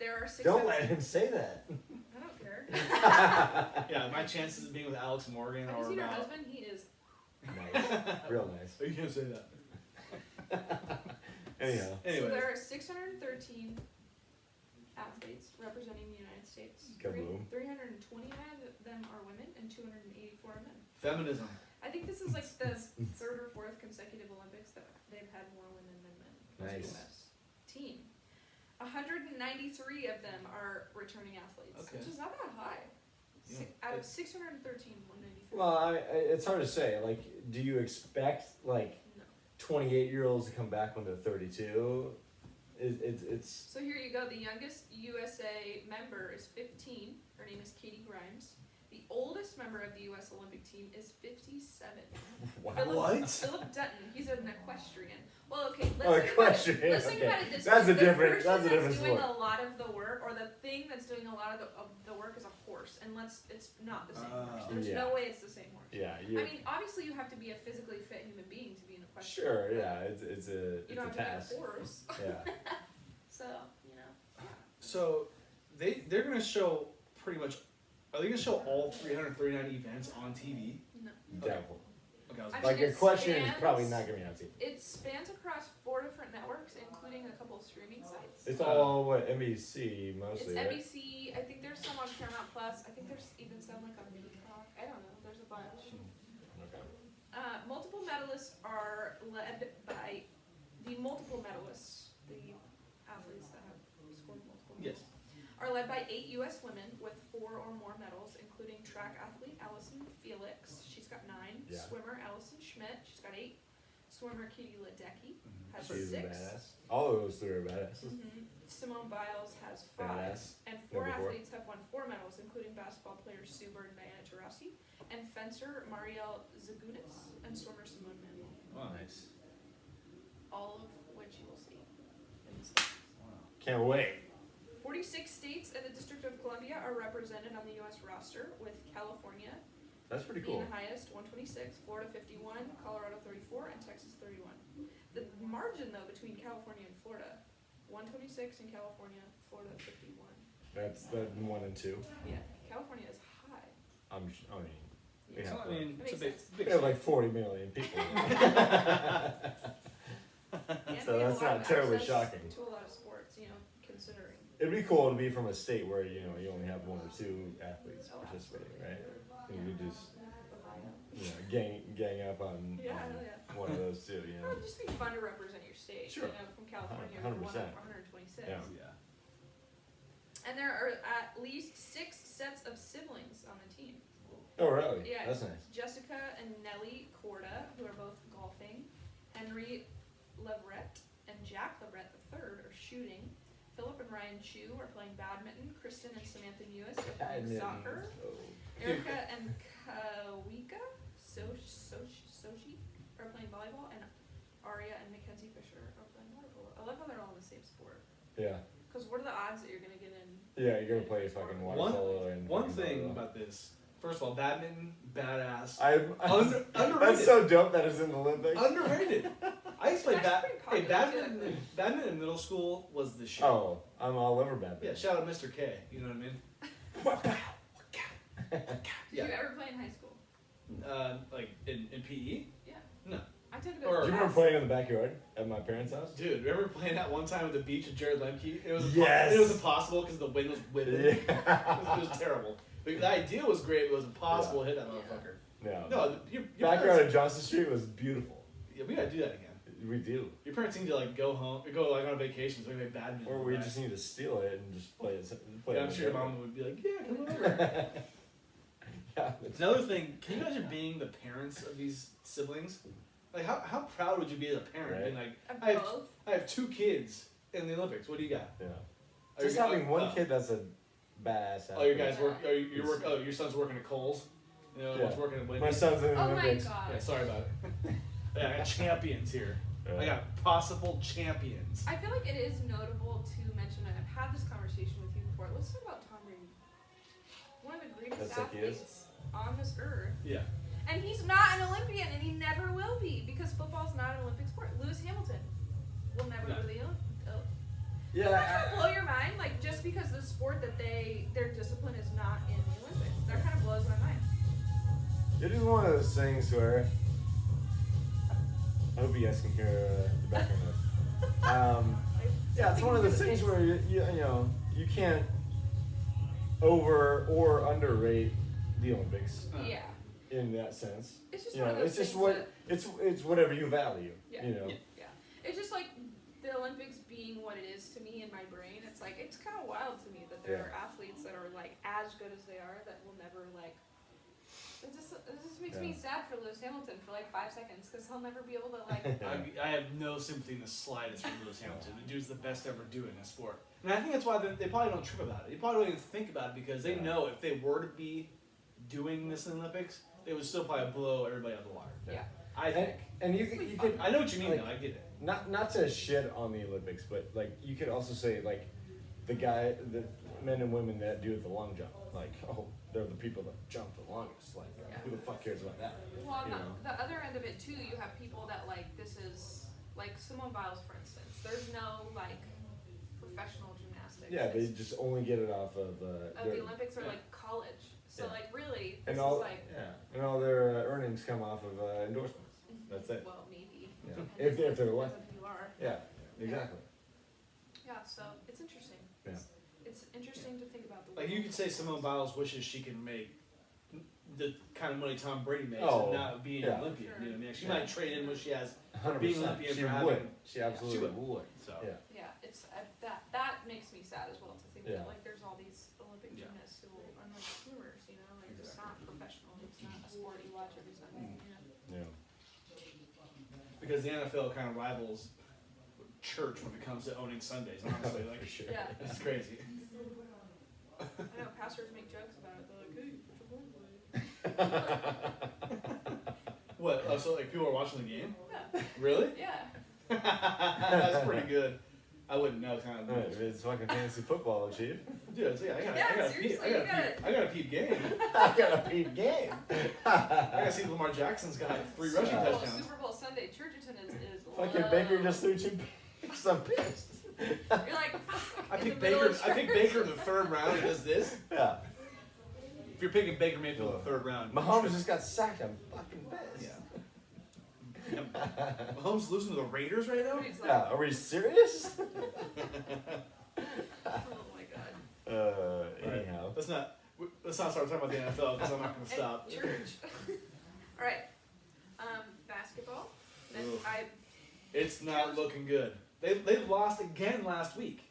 There are 6. don't let him say that. I don't care. Yeah, my chances of being with Alex Morgan Have are you seen her about. husband? He is. Nice, real nice. Oh, you can't say that. Anyhow, So Anyways, there are 613 athletes representing the United States. Kaboom. 329 of them are women and 284 are men. feminism. I think this is like the 3rd or 4th consecutive Olympics that they've had more women than men. as a Nice. US team. 193 of them are returning athletes, Okay. which is not that high. Yeah. Out of 613, 193. well, it's hard to say. Like, do you expect like No. 28-year-olds to come back when they're 32? It's So here you go. The youngest USA member is 15. Her name is Katie Grimes. The oldest member of the U.S. Olympic team is 57. wow. Philip Dutton. He's an equestrian. Well, okay. Let's Oh, think about it. equestrian, Let's think okay. about it this That's way. a different- The that's a person different doing sport. a lot of the work, or the thing that's doing a lot of the work, is a horse, and it's not the same horse. There's Yeah. no way it's the same horse. Yeah, I you. mean, obviously, you have to be a physically fit human being to be an equestrian. Sure, yeah, it's a You don't have to task. be a horse. Yeah. So you know. So they're gonna show pretty much. Are they gonna show all 339 events on TV? No. Doubtful. Okay, I was I Like mean, your it question is spans- probably not gonna be on TV. It spans across 4 different networks, including a couple of streaming sites. It's all what NBC It's mostly. Right? NBC. I think there's some on Paramount Plus. I think there's even some like on Peacock. I don't know. There's a bunch. Okay. Multiple medalists are led by the multiple medalists, the athletes that have scored multiple medals, Yes. are led by 8 U.S. women with 4 or more medals, including track athlete Allison Felix. She's got 9. Yeah. Swimmer Allison Schmidt. She's got 8. Swimmer Katie Ledecky has She's a 6. badass. All of those three are badasses. Simone Biles has 5. Badass. And 4 Number 4. athletes have won 4 medals, including basketball players Sue Bird and Diana Taurasi, and fencer Marielle Zagunis, and swimmer Simone Manuel. Wow. Nice. All of which you will see in this game. Can't wait. 46 states and the District of Columbia are represented on the U.S. roster, with California That's pretty being cool. the highest, 126, Florida 51, Colorado 34, and Texas 31. The margin, though, between California and Florida, 126 in California, Florida 51. That's the 1 and 2. Yeah, California is high. I mean, Yeah. Yeah. So, I mean, That it's a makes big, big we have like 40 million people. And So we have that's a lot not of terribly access shocking. to a lot of sports, you know, considering. it'd be cool to be from a state where you only have one or two athletes Oh, participating, absolutely. right? And you could just Ohio. gang up on, Yeah, on hell yeah. one of those two, It would just be fun to represent your state. Sure. You know, from California, 100%. we're one of 126. Yeah. Yeah. And there are at least 6 sets of siblings on the team. Oh, really? Yeah. That's nice. Jessica and Nellie Corda, who are both golfing. Henry Leverett and Jack Leverett III are shooting. Philip and Ryan Chu are playing badminton. Kristen and Samantha Mewis are playing soccer. Oh. Erica and Kawika Sochi are playing volleyball, and Aria and Mackenzie Fisher are playing water polo. I love how they're all in the same sport. Yeah. Because what are the odds that you're gonna get in? Yeah, you're gonna play fucking water polo and One fucking thing volleyball. about this, first of all, badminton, badass. That's Underrated. so dope that it's in the Olympics. Underrated. I used to play It's actually pretty popular, too. badminton in middle school was the shit. Oh, I'm all over badminton. Yeah, shout out Mr. K. You know what I mean? Did you ever play in high school? Like in PE? Yeah. No. I tend to Or- go Do to you remember playing in the backyard at my parents' house? Dude, remember playing that one time at the beach with Jared Lemke? It was Yes. it was impossible because the wind was whipping. Yeah. It was terrible. But the idea was great. But it was impossible to hit that Yeah. motherfucker. No. No, your Backyard parents, at Johnson Street was beautiful. yeah, we gotta do that again. We do. Your parents need to like go home, go like on vacation, so we make badminton. Or we right? just need to steal it and just play it. Play Yeah, it I'm sure your together. mom would be like, yeah, come over. Yeah. Another thing, can you imagine being the parents of these siblings? Like, how proud would you be as a parent? Right. Being like, Of I have, both. I have 2 kids in the Olympics. What do you got? Yeah. Are Just you- having one oh, kid that's a badass. Oh, your athlete. guys work. Oh, you work. Oh, your son's working at Kohl's. You know, Yeah. one's working at My Wendy's. son's in the Oh my Olympics. god. Yeah, sorry about it. Yeah, I got champions here. I Yeah. got possible champions. I feel like it is notable to mention, and I've had this conversation with you before. Let's talk about Tom Brady. One of the greatest That's like he is. athletes on this earth. Yeah. And he's not an Olympian, and he never will be, because football's not an Olympic sport. Lewis Hamilton will never No. go to the Olympics. Yeah. Does that blow your mind? Like, just because the sport that their discipline is not in the Olympics. That kind of blows my mind. It is one of those things where I hope you guys can hear the background noise. Yeah, it's one of those things where you can't over or underrate the Olympics Yeah. in that sense. It's just You one know, of those it's just things what that- it's whatever you value. Yeah. You know. Yeah. Yeah. It's just like the Olympics being what it is to me in my brain. It's like, it's kind of wild to me that there Yeah. are athletes that are like as good as they are that will never like. It just makes me Yeah. sad for Lewis Hamilton for like 5 seconds because he'll never be able to like. I have no sympathy in the slightest for Lewis Hamilton. The dude's the best ever doing this sport. And I think that's why they probably don't trip about it. They probably don't even think about it because they Yeah. know if they were to be doing this in the Olympics, they would still probably blow everybody out of the water. Yeah. I think. And you It'll be could fun. I know what you mean, Like- though. I get it. not to shit on the Olympics, but like you could also say like the men and women that do the long jump, like they're the people that jump the longest. Like who the fuck cares about that? Well, on You know. the other end of it too, you have people that like this is like Simone Biles, for instance. There's no like professional gymnastics. Yeah, they It's- just only get it off of of their, the Olympics or yeah. like college. So Yeah. like really, this and is all like and all their earnings come off of endorsements. That's it. well maybe. Yeah. Depends If they're on lucky. who you are. Yeah, exactly. Yeah, so it's interesting. Yeah. It's interesting to think about the Like you could say Simone Biles wishes she could make the kind of money Tom Brady makes Oh, and not be an yeah. Olympian. Sure. You know what I mean? She Yeah. might trade in what she has. 100%. Olympian She for would. having- She absolutely she would. So Yeah. Yeah, it's that makes me sad as well to think Yeah. that like there's all these Olympic Yeah. gymnasts who are like swimmers, you know, like it's not professional, it's not a sport you watch every Sunday. You know? Yeah. because the NFL kind of rivals church when it comes to owning Sundays. Honestly, like For sure. Yeah. it's crazy. I know pastors make jokes about it. They're like, "Hey, put your phone away." What? Oh, so like people are watching the game? Yeah, Really? yeah. That's pretty good. I wouldn't know kind of. It's fucking fantasy football, chief. Dude, it's, yeah, Yeah, I gotta seriously, peep. I gotta peep game. I got a peep game. I gotta see if Lamar Jackson's got 3 rushing Super Bowl, touchdowns. Super Bowl Sunday, Churchton is Fucking low. Baker just threw 2 picks. I'm pissed. You're like, fuck. I in picked the middle Baker. of I picked church. Baker in the 3rd round. He does this. Yeah. If you're picking Baker Mayfield in the 3rd round, Mahomes just got sacked. I'm fucking pissed. Yeah. Mahomes losing to the Raiders right now. He's like, Yeah. Are we serious? oh my let's not start talking about the NFL because I'm not going to stop. And church. All right. Basketball. And Ugh. I. It's not looking good. They lost again last week.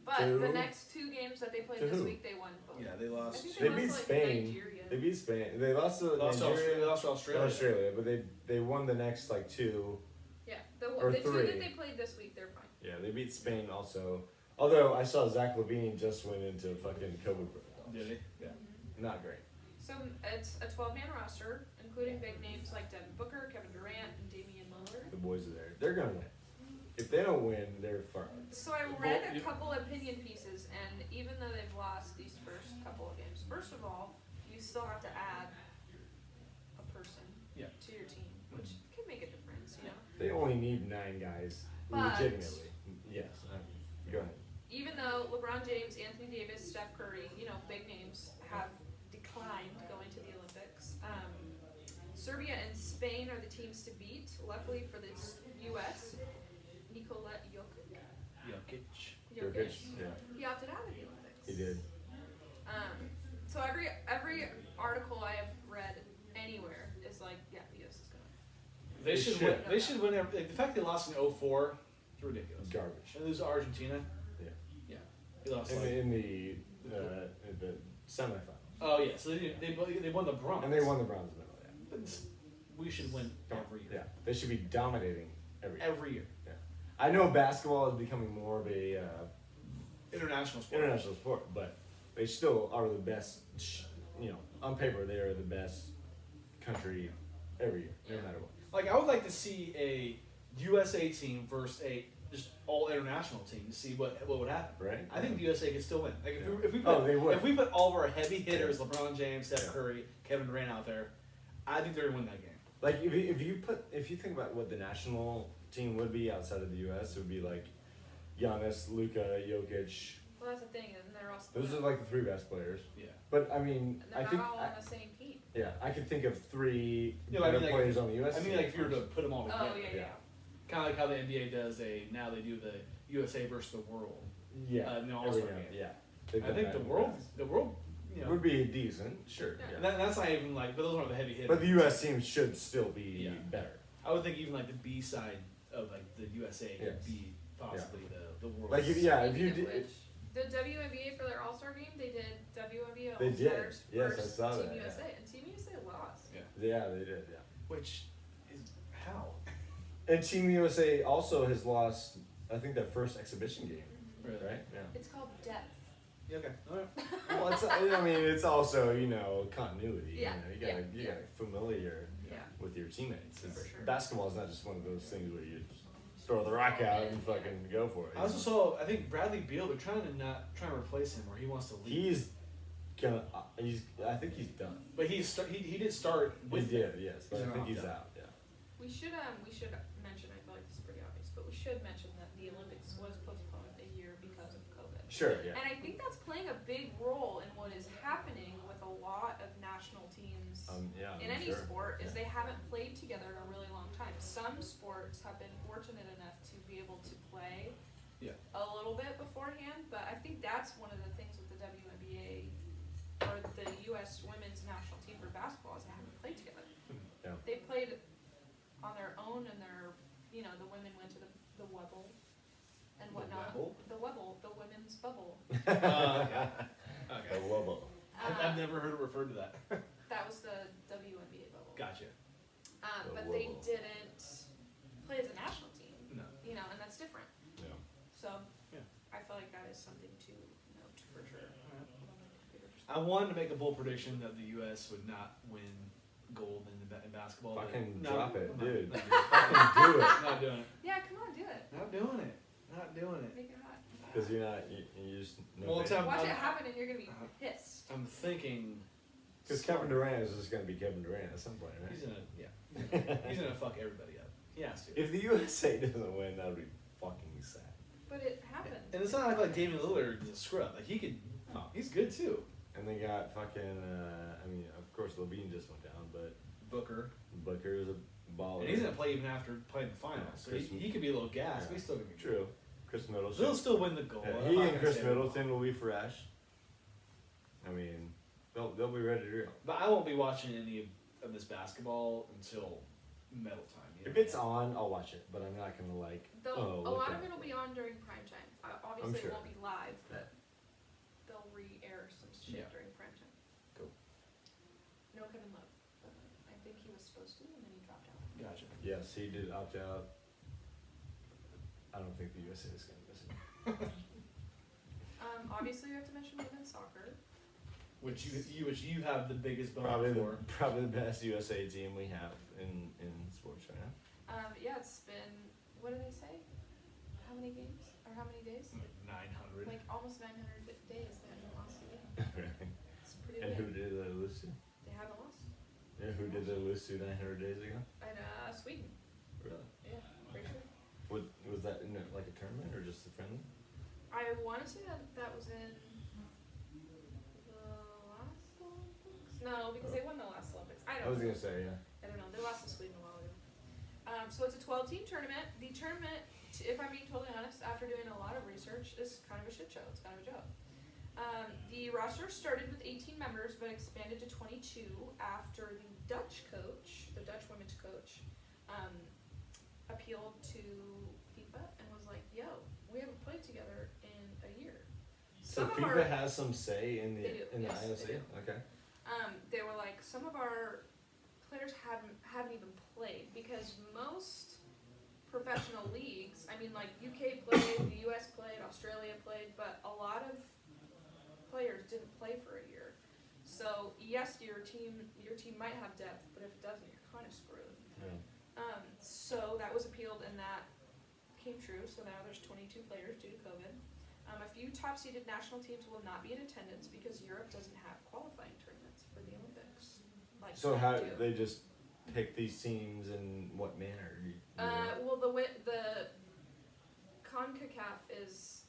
But To the who? next 2 games that they played To this who? week, they won both. Yeah, they I lost. think They lost beat to, like, Spain. Nigeria. They beat Spain. They lost to Lost to Australia. They Nigeria, lost to Australia. Australia, but they won the next like 2. Yeah, Or the 2 3. that they played this week, they're fine. Yeah, they beat Spain also. Although I saw Zach LaVine just went into fucking COVID protocol. Did he? Yeah, not great. So it's a 12-man roster, including big names like Devin Booker, Kevin Durant, and Damian Lillard. The boys are there. They're gonna win. If they don't win, they're far. So I read Well, a couple opinion pieces, and even though they've lost these first couple of games, first of all, you still have to add a person Yeah. to your team, which can make a difference, you know. They only need 9 guys. But- Legitimately. Yes. Go ahead. Even though LeBron James, Anthony Davis, Steph Curry, you know, big names have declined going to the Olympics. Serbia and Spain are the teams to beat. Luckily for the U.S., Nikola Jokic, Jokic. Yeah, he opted out of the Olympics. he did. So every article I have read anywhere is like, yeah, the U.S. is gonna win. They should should. win. They should win. Like, the fact they lost in 2004, it's ridiculous. Garbage. And lose to Argentina. Yeah. Yeah. They lost. In the semifinal. Oh yeah. So they won the bronze. And they won the bronze medal. Yeah. But we should win every year. Yeah. They should be dominating every year. Every year. I know basketball is becoming more of a International sport. international sport, but they still are the best. On paper, they are the best country every year, no matter what. Like I would like to see a USA team versus a just all international team to see what would happen. Right? I think the USA could still win. Like Yeah. if we put, They would. if we put all of our heavy hitters, LeBron James, Steph Yeah. Curry, Kevin Durant out there, I think they're gonna win that game. Like if you think about what the national team would be outside of the U.S., it would be like Giannis, Luka, Jokic. Well, that's the thing, and they're also Those are like the 3 best players. Yeah. But I mean, and I they're think not all on the same team. I could think of 3 Yeah, I better mean, like, players on the U.S. I mean, team. like if you were to put them all together, Oh yeah. kind of like how the NBA does now they do the USA versus the world. Yeah, in the every All-Star now- game. yeah. They've I done think that the in world, past. Would be decent, sure. Yeah. Yeah. that's not even like, but those aren't the heavy hitters. But the U.S. team should still be Yeah. better. I would think even like the B side of like the USA Yes. could be possibly the world. Like if Speaking you of did, which, the WNBA for their All-Star game, they did WNBA They did. All-Stars Yes, I versus saw Team that, USA, and Team USA lost. yeah, they did, yeah. Which is how? And Team USA also has lost, I think, their first exhibition game, Really? right? Yeah. It's called depth. Yeah, okay. All right. Well, I mean, it's also continuity. Yeah, You gotta get familiar Yeah. with your teammates. For sure. Basketball is not just one of those things where you just throw the rock out and fucking go for it. I also saw. I think Bradley Beal. They're trying to replace him, or he wants to leave. He's gonna. I think he's done. But he did start with. He did, yes, but He's I think gonna he's opt out. Yeah. We should mention. I feel like this is pretty obvious, but we should mention that the Olympics was postponed a year because of COVID. Sure. Yeah. And I think that's playing a big role in what is happening with a lot of national teams Yeah. in I'm any sure. sport is Yeah. they haven't played together in a really long time. Some sports have been fortunate enough to be able to play Yeah. a little bit beforehand, but I think that's one of the things with the WNBA or the U.S. women's national team for basketball is they haven't played together. Yeah. They played on their own and the women went to the Webble and whatnot. Webble? The Webble, the women's bubble. Okay. The Lobo. I've never heard it referred to that. That was the WNBA bubble. Gotcha. The But they Webble. didn't play as a national team, No. and that's different. Yeah. So Yeah. I feel like that is something to note for sure. I wanted to make a bold prediction that the U.S. would not win gold in basketball. but Fucking no, drop it, I'm dude. Not, Fucking do it. not doing it. Yeah, come on, do it. Not doing it. Not doing it. Make it hot. Because you're not. You just. Well, it's Watch I'm- it happen and you're gonna be pissed. I'm thinking. Because Kevin Durant is just gonna be Kevin Durant at some point, He's right? gonna he's gonna fuck everybody up. He has to. If the USA doesn't win, that would be fucking sad. But it happened. And it's not like Damian Lillard is a scrub. Like he could. Oh, he's good too. And they got fucking. I mean, of course, Levine just went down, but Booker. Booker is a baller. And he's gonna play even after playing the finals. Yeah, So Chris- he could be a little gassed, yeah. but he's still gonna be good. True. Chris They'll Middleton. still win the gold. Yeah, I'm he not and gonna Chris say Middleton will be fresh. I mean, they'll be ready to go. But I won't be watching any of this basketball until medal time. You know? If it's on, I'll watch it, but I'm not gonna like. They'll, Oh, a look lot of out. it'll be on during prime time. Obviously, sure. it won't be live, but they'll re-air some shit Yeah. during prime time. Cool. No Kevin Love. But I think he was supposed to, and then he dropped out. Gotcha. Yes, he did opt out. I don't think the USA is gonna miss him. Obviously, you have to mention women's soccer. Which you have the biggest bone Probably for. the best USA team we have in sports right now. Yeah, it's been, what did they say? How many games? Or how many days? Like 900. Like almost 900 days they haven't lost a game. Really? It's pretty And who late. did they lose to? They haven't lost. Yeah, who did they lose to 900 days ago? And Sweden. Really? Yeah, pretty sure. Was that in like a tournament or just a friendly? I want to say that was in the last Olympics. No, because they won the last Olympics. I I don't was know. gonna say yeah. I don't know. They lost to Sweden a while ago. So it's a 12-team tournament. The tournament, if I'm being totally honest, after doing a lot of research, is kind of a shit show. It's kind of a joke. The roster started with 18 members, but expanded to 22 after the Dutch coach, the Dutch women's coach, appealed to FIFA and was like, "Yo, we haven't played together in a year." So Some of FIFA our- has some say in the They do, in the yes, they IOC. do. Okay. They were like, some of our players haven't even played because most professional leagues, I mean, like UK played, the US played, Australia played, but a lot of players didn't play for a year. So yes, your team might have depth, but if it doesn't, you're kind of screwed. Yeah. So that was appealed and that came true. So now there's 22 players due to COVID. A few top-seeded national teams will not be in attendance because Europe doesn't have qualifying tournaments for the Olympics. Like So we how do. they just pick these teams in what manner? Well, the CONCACAF is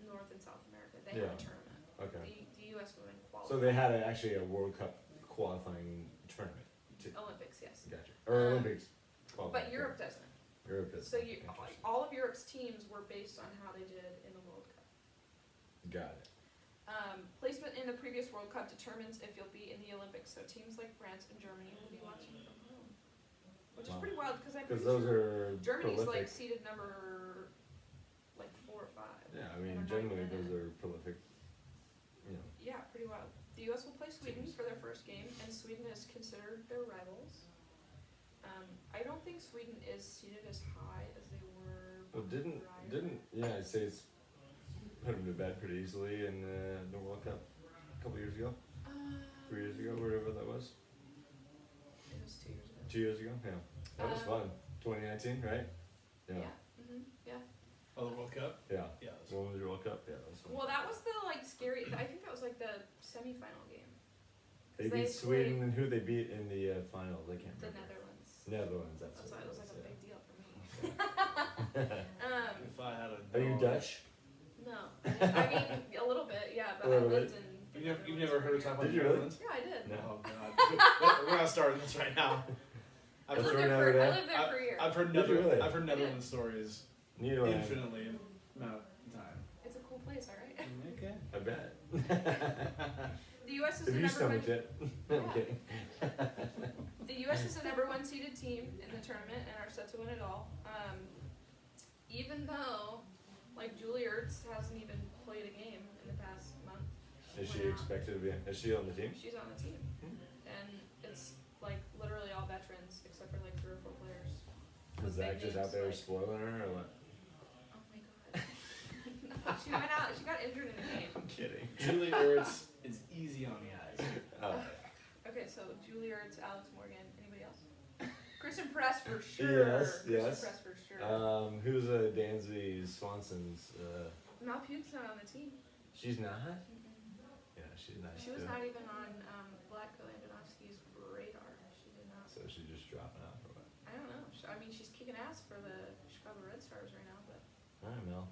North and South America. They have Yeah. a tournament. Okay. The U.S. women qualify. So they had actually a World Cup qualifying tournament. Olympics, yes. Gotcha. Or Olympics. qualifying But Europe doesn't. tournament. Europe does. So all of Europe's teams were based on how they did in the World Cup. Got it. Placement in the previous World Cup determines if you'll be in the Olympics. So teams like France and Germany will be watching from home, which is Wow. pretty wild because I'm Because pretty those sure are Germany's like prolific. seeded number like 4 or 5. Yeah, I and mean they're not generally even in those it. are prolific. You know. Yeah, pretty wild. The U.S. will play Sweden Teams. for their first game, and Sweden is considered their rivals. I don't think Sweden is seeded as high as they were. Well, didn't prior. United States put them to bed pretty easily in the World Cup a couple years ago, 3 years ago, whatever that was. It was 2 years ago. 2 years ago, yeah. That was fun. 2019, right? Yeah. Yeah. Oh, the World Cup? Yeah. Yeah. That's Women's World Cup, yeah, that was fun. Well, that was the like scary. I think that was like the semifinal game. They 'Cause beat they Sweden, and who they beat in the finals? I can't The remember. Netherlands. Netherlands, that's That's what why it was like a yeah. big deal for me. If I had a Are you dog- Dutch? No, I mean a little bit, yeah. But A I little lived in. You've never heard of talking about Did the you really? Netherlands? Yeah, I did. No. Oh god. We're not starting this right now. I've That's heard, right. I over there? lived there for a year. I've heard Did you really? I've heard Netherlands stories Neither way. infinitely amount of time. It's a cool place, all right. Okay. I bet. The U.S. is Have the you number one. stomached it? I'm Yeah. kidding. The U.S. is the number one seeded team in the tournament and are set to win it all. Even though, like, Julie Ertz hasn't even played a game in the past month. Is she went out. expected to be? Is she on the team? She's on the team, and it's like literally all veterans except for like 3 or 4 players. Is With Zach big just out names, there like- spoiling her or what? Oh my god. No, she went out. She got injured in the game. I'm kidding. Julie Ertz is easy on the eyes. Oh. Okay, so Julie Ertz, Alex Morgan, anybody else? Kristen Press for sure. Yes, yes. Kristen Press for sure. Who's Dansby Swanson's? Mal Puke's not on the team. She's not. Mm-mm. Yeah, she's nice She was too. not even on Vlatko Andonovsky's radar. She did not. So she's just dropping out for what? I don't know. I mean, she's kicking ass for the Chicago Red Stars right now, but. All right, Mel.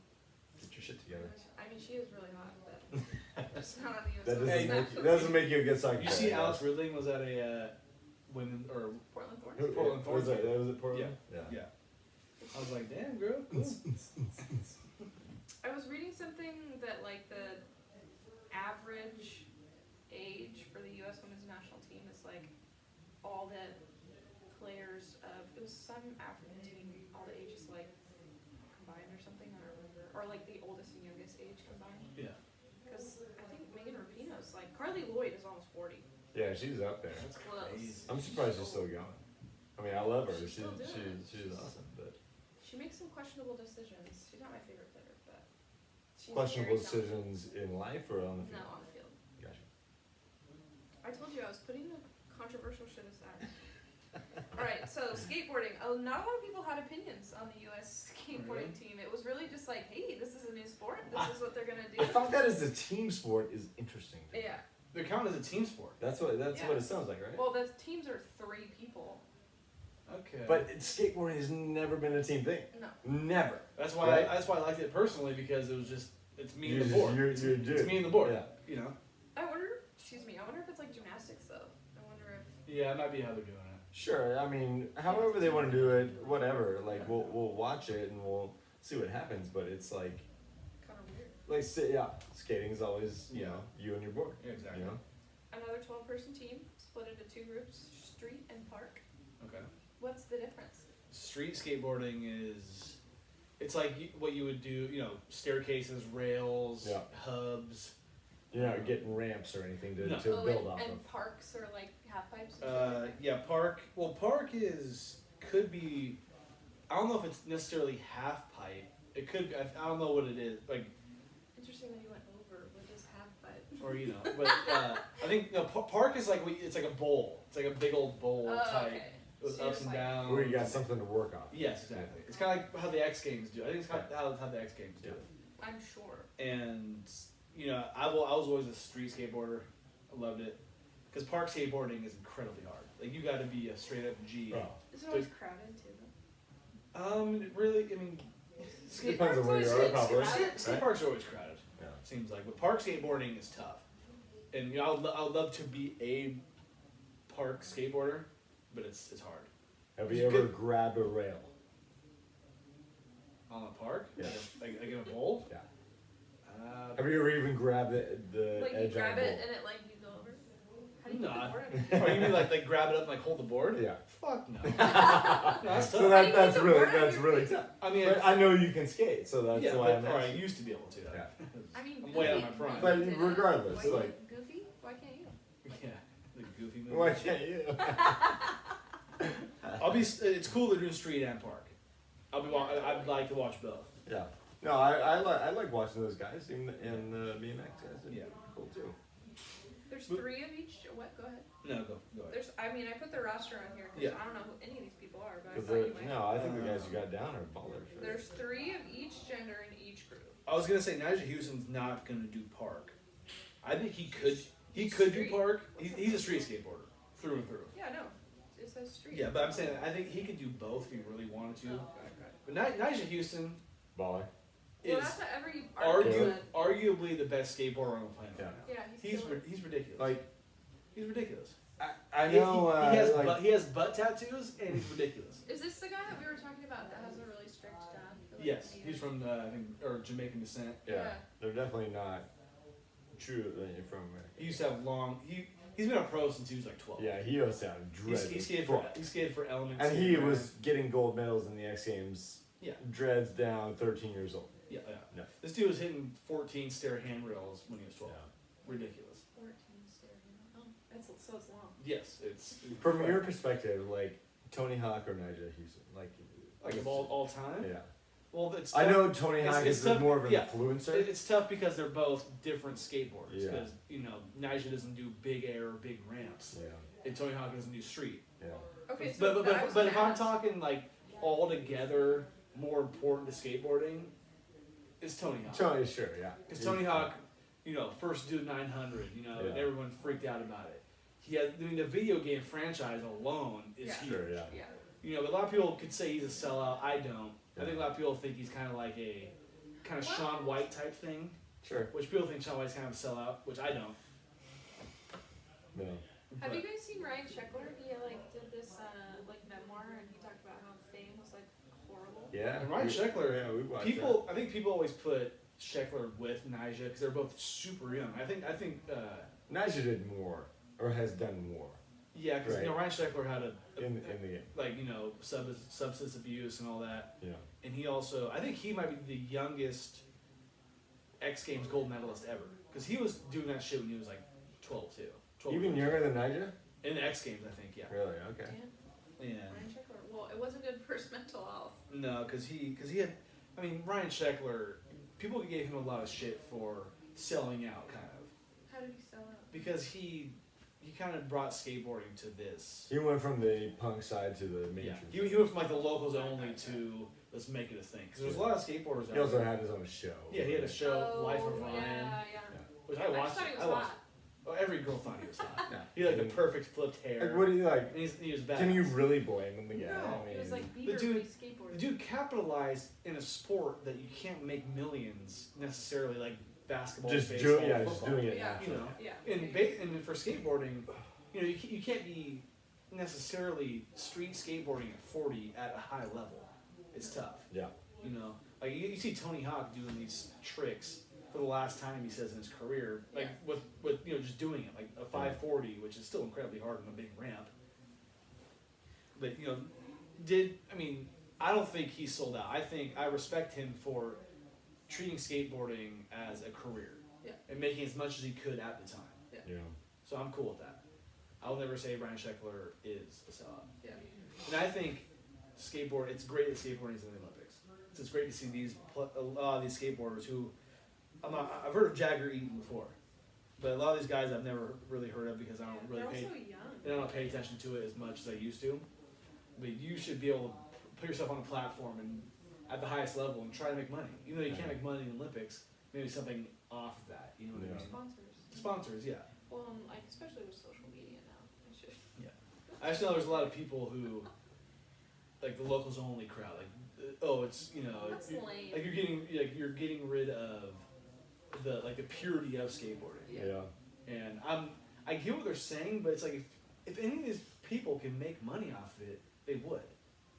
Get your shit together. I mean, she is really hot, but she's not on the U.S. That doesn't, Hey, make, that doesn't make you a good soccer You player, see yeah. Alex Ridling was at a women or Portland Thorns. Who- Portland was Thorns. it? Was it Portland? Yeah. yeah. I was like, damn girl, cool. I was reading something that like the average for the U.S. Women's National Team is like all the players of, it was some African team, all the ages like combined or something, I don't remember, or like the oldest and youngest age combined. Yeah. Because I think Megan Rapinoe's like, Carly Lloyd is almost 40. Yeah, she's up there. That's Close. crazy. I'm surprised she's still going. I mean, I love her. She's still doing it. She's awesome, but She makes some questionable decisions. She's not my favorite player, but she's questionable very talented. decisions in life or on the No, field. on the field. Gotcha. I told you I was putting the controversial shit aside. Alright, so skateboarding. Oh, not a lot of people had opinions on the US skateboarding team. It was really just like, hey, this is a new sport. This is what they're gonna do. I thought that as a team sport is interesting. To me. Yeah. They're counted as a team sport. That's what Yeah. it sounds like, right? Well, the teams are 3 people. Okay. But skateboarding has never been a team thing. No. Never. that's why Right. I liked it personally, because it was just it's me You're and the just- board. you're a It's dude. me and the board. Yeah. You know. I wonder if it's like gymnastics though. I wonder if Yeah, it might be how they're doing it. Sure. I mean, however they want to do it, whatever. Like we'll watch it and we'll see what happens. But it's like kind of weird. skating is always Yeah. you and your board. Yeah, exactly. You know. Another 12-person team split into 2 groups, street and park. Okay. What's the difference? Street skateboarding is, it's like what you would do, staircases, rails, Yeah. hubs. You're not getting ramps or anything to, No. to Oh, build off and of. parks are like half pipes and shit like that? Yeah, park. Well, park could be. I don't know if it's necessarily half pipe. It could be. I don't know what it is. Like, Interesting that you went over with this half pipe. or but I think park is like it's like a bowl. It's like a big old bowl Oh, type okay. with So ups it's and like- downs. Where you got something to work off. Yes, exactly. It's kind of like how the X Games do. I think it's kind of how the X Games do. it. I'm sure. And I was always a street skateboarder. I loved it because park skateboarding is incredibly hard. Like you got to be a straight up G. Oh. Is it always crowded too? Really, I mean, skate Depends on where you are, probably. skate Right? parks are always crowded. Yeah. Seems like, but park skateboarding is tough. And I would love to be a park skateboarder, but it's hard. Have You you ever could- grabbed a rail? On a park, Yeah. like in a bowl. Yeah. Uh, Have you ever even grabbed the Like you edge grab on a it bowl? and it like you go over? How do you Nah. put the board on? oh, you mean like grab it up and like hold the board? Yeah. Fuck no. No, that's So tough. How do you that's put the really board on your really feet? tough. I mean, But I know you can skate, so that's yeah, why but, I'm or I asking. used to be able to. Yeah. I mean, I'm way out of my Goofy prime. But did it. regardless, Why like- Goofy? Why can't you? Yeah, the goofy movie. Why can't you? It's cool to do street and park. I'd like to watch both. Yeah. No, I like watching those guys in BMX guys. They're Yeah. cool too. There's But- 3 of each. What? Go ahead. No, go ahead. I put the roster on here because Yeah. I don't know who any of these people are, but I Cause thought you might. no, I think the guys you got down are ballers. Right? There's 3 of each gender in each group. I was gonna say Nigel Houston's not gonna do park. I think he could. He could do Street. park. He's a street skateboarder through and through. Yeah, no. It says street. Yeah, but I'm saying I think he could do both if he really wanted to. Oh, okay. But Nigel Houston Baller. Well, is that's what every article said. arguably the best skateboarder on the planet. Yeah. right now. Yeah, He's ridiculous. Like he's ridiculous. I He- know. he has butt tattoos and he's ridiculous. Is this the guy that we were talking about that has a really strict dad? That, like, Yes, made he's it- from I think or Jamaican descent. yeah, Yeah. they're definitely not true from America. He used to have long. He's been a pro since he was like 12. Yeah, he was sound dreaded. He skated for Elements. And he was getting gold medals in the X Games. Yeah. Dreads down, 13 years old. Yeah. No. This dude was hitting 14 stair handrails when he was 12. Ridiculous. 14 stereo. Oh, so it's long. Yes, it's From your perspective, like Tony Hawk or Nigel Houston, like of all time. Yeah. Well, it's I tough. know Tony It's- Hawk it's is tough- more of an yeah. influencer. It's tough because they're both different skateboarders. Yeah. Because Nigel doesn't do big air or big ramps, Yeah. and Tony Hawk doesn't do street. Yeah. Okay, so But I was but if gonna I'm ask- talking like all together, more important to skateboarding, it's Tony Hawk. Tony, sure, yeah. Because Tony Hawk, first do 900, and Yeah. everyone freaked out about it. The video game franchise alone is Yeah. huge. Sure, yeah. Yeah. But a lot of people could say he's a sellout. I don't. I Yeah. think a lot of people think he's kind of like a kind of Well- Shaun White type thing, Sure. which people think Shaun White's kind of a sellout, which I don't. No. Have But- you guys seen Ryan Sheckler? He did this memoir and he talked about how fame was horrible. Yeah. And Ryan Sheckler, Yeah, we watched I think people always put Sheckler with Nyjah because they're both super young. I think that. Nigel did more or has done more Yeah, because Right. Ryan Sheckler had a in the game. like substance abuse and all that, Yeah. and he also I think he might be the youngest X Games gold medalist ever because he was doing that shit when he was like 12 too. 12 Even younger than Nyjah? in the X Games, I think. Yeah. Really? Okay. Damn, Yeah. Ryan Sheckler. Well, it wasn't good for his mental health. No, because he had. I mean, Ryan Sheckler. People gave him a lot of shit for selling out, kind of, How did he sell out? because he kind of brought skateboarding to this. He went from the punk side to the Yeah, mainstream. he went from like the locals only to let's make it a thing. Because there's a lot of skateboarders out He also there. had his own show. Yeah, he had a show, Life of Ryan, Yeah, yeah. which I I just watched. thought he was I watched. hot. Oh, every girl thought he was hot. Yeah. He had like the perfect flipped hair. Like, what do you like? and he was bad. Can you really blame him again? No. I It was mean, like the Bieber dude- when he skateboarded. The dude capitalized in a sport that you can't make millions necessarily, like basketball, just baseball, doing, yeah, football. just doing it Yeah. naturally. You know, Yeah. and for skateboarding, you can't be necessarily street skateboarding at 40 at a high level. It's tough. Yeah. Like you see Tony Hawk doing these tricks for the last time he says in his career, like Yeah. with just doing it, like a 540, which is still incredibly hard on a big ramp. But I don't think he sold out. I respect him for treating skateboarding as a career. Yeah. And making as much as he could at the time. Yeah. So I'm cool with that. I'll never say Ryan Sheckler is a sellout. Yeah. And I think it's great that skateboarding is in the Olympics. It's great to see a lot of these skateboarders who, I've heard of Jagger Eaton before, but a lot of these guys I've never really heard of because I don't really They're pay, also young. I don't pay attention to it as much as I used to. But you should be able to put yourself on a platform and at the highest level and try to make money. Even though you can't make money in the Olympics, maybe something off of that. You know what I mean? Sponsors. Sponsors, yeah. Well, like especially with social media now. I should. I just know there's a lot of people who, like the locals only crowd, like, it's That's lame. like you're getting rid of the purity of skateboarding. Yeah. And I get what they're saying, but it's like if any of these people can make money off of it, they would.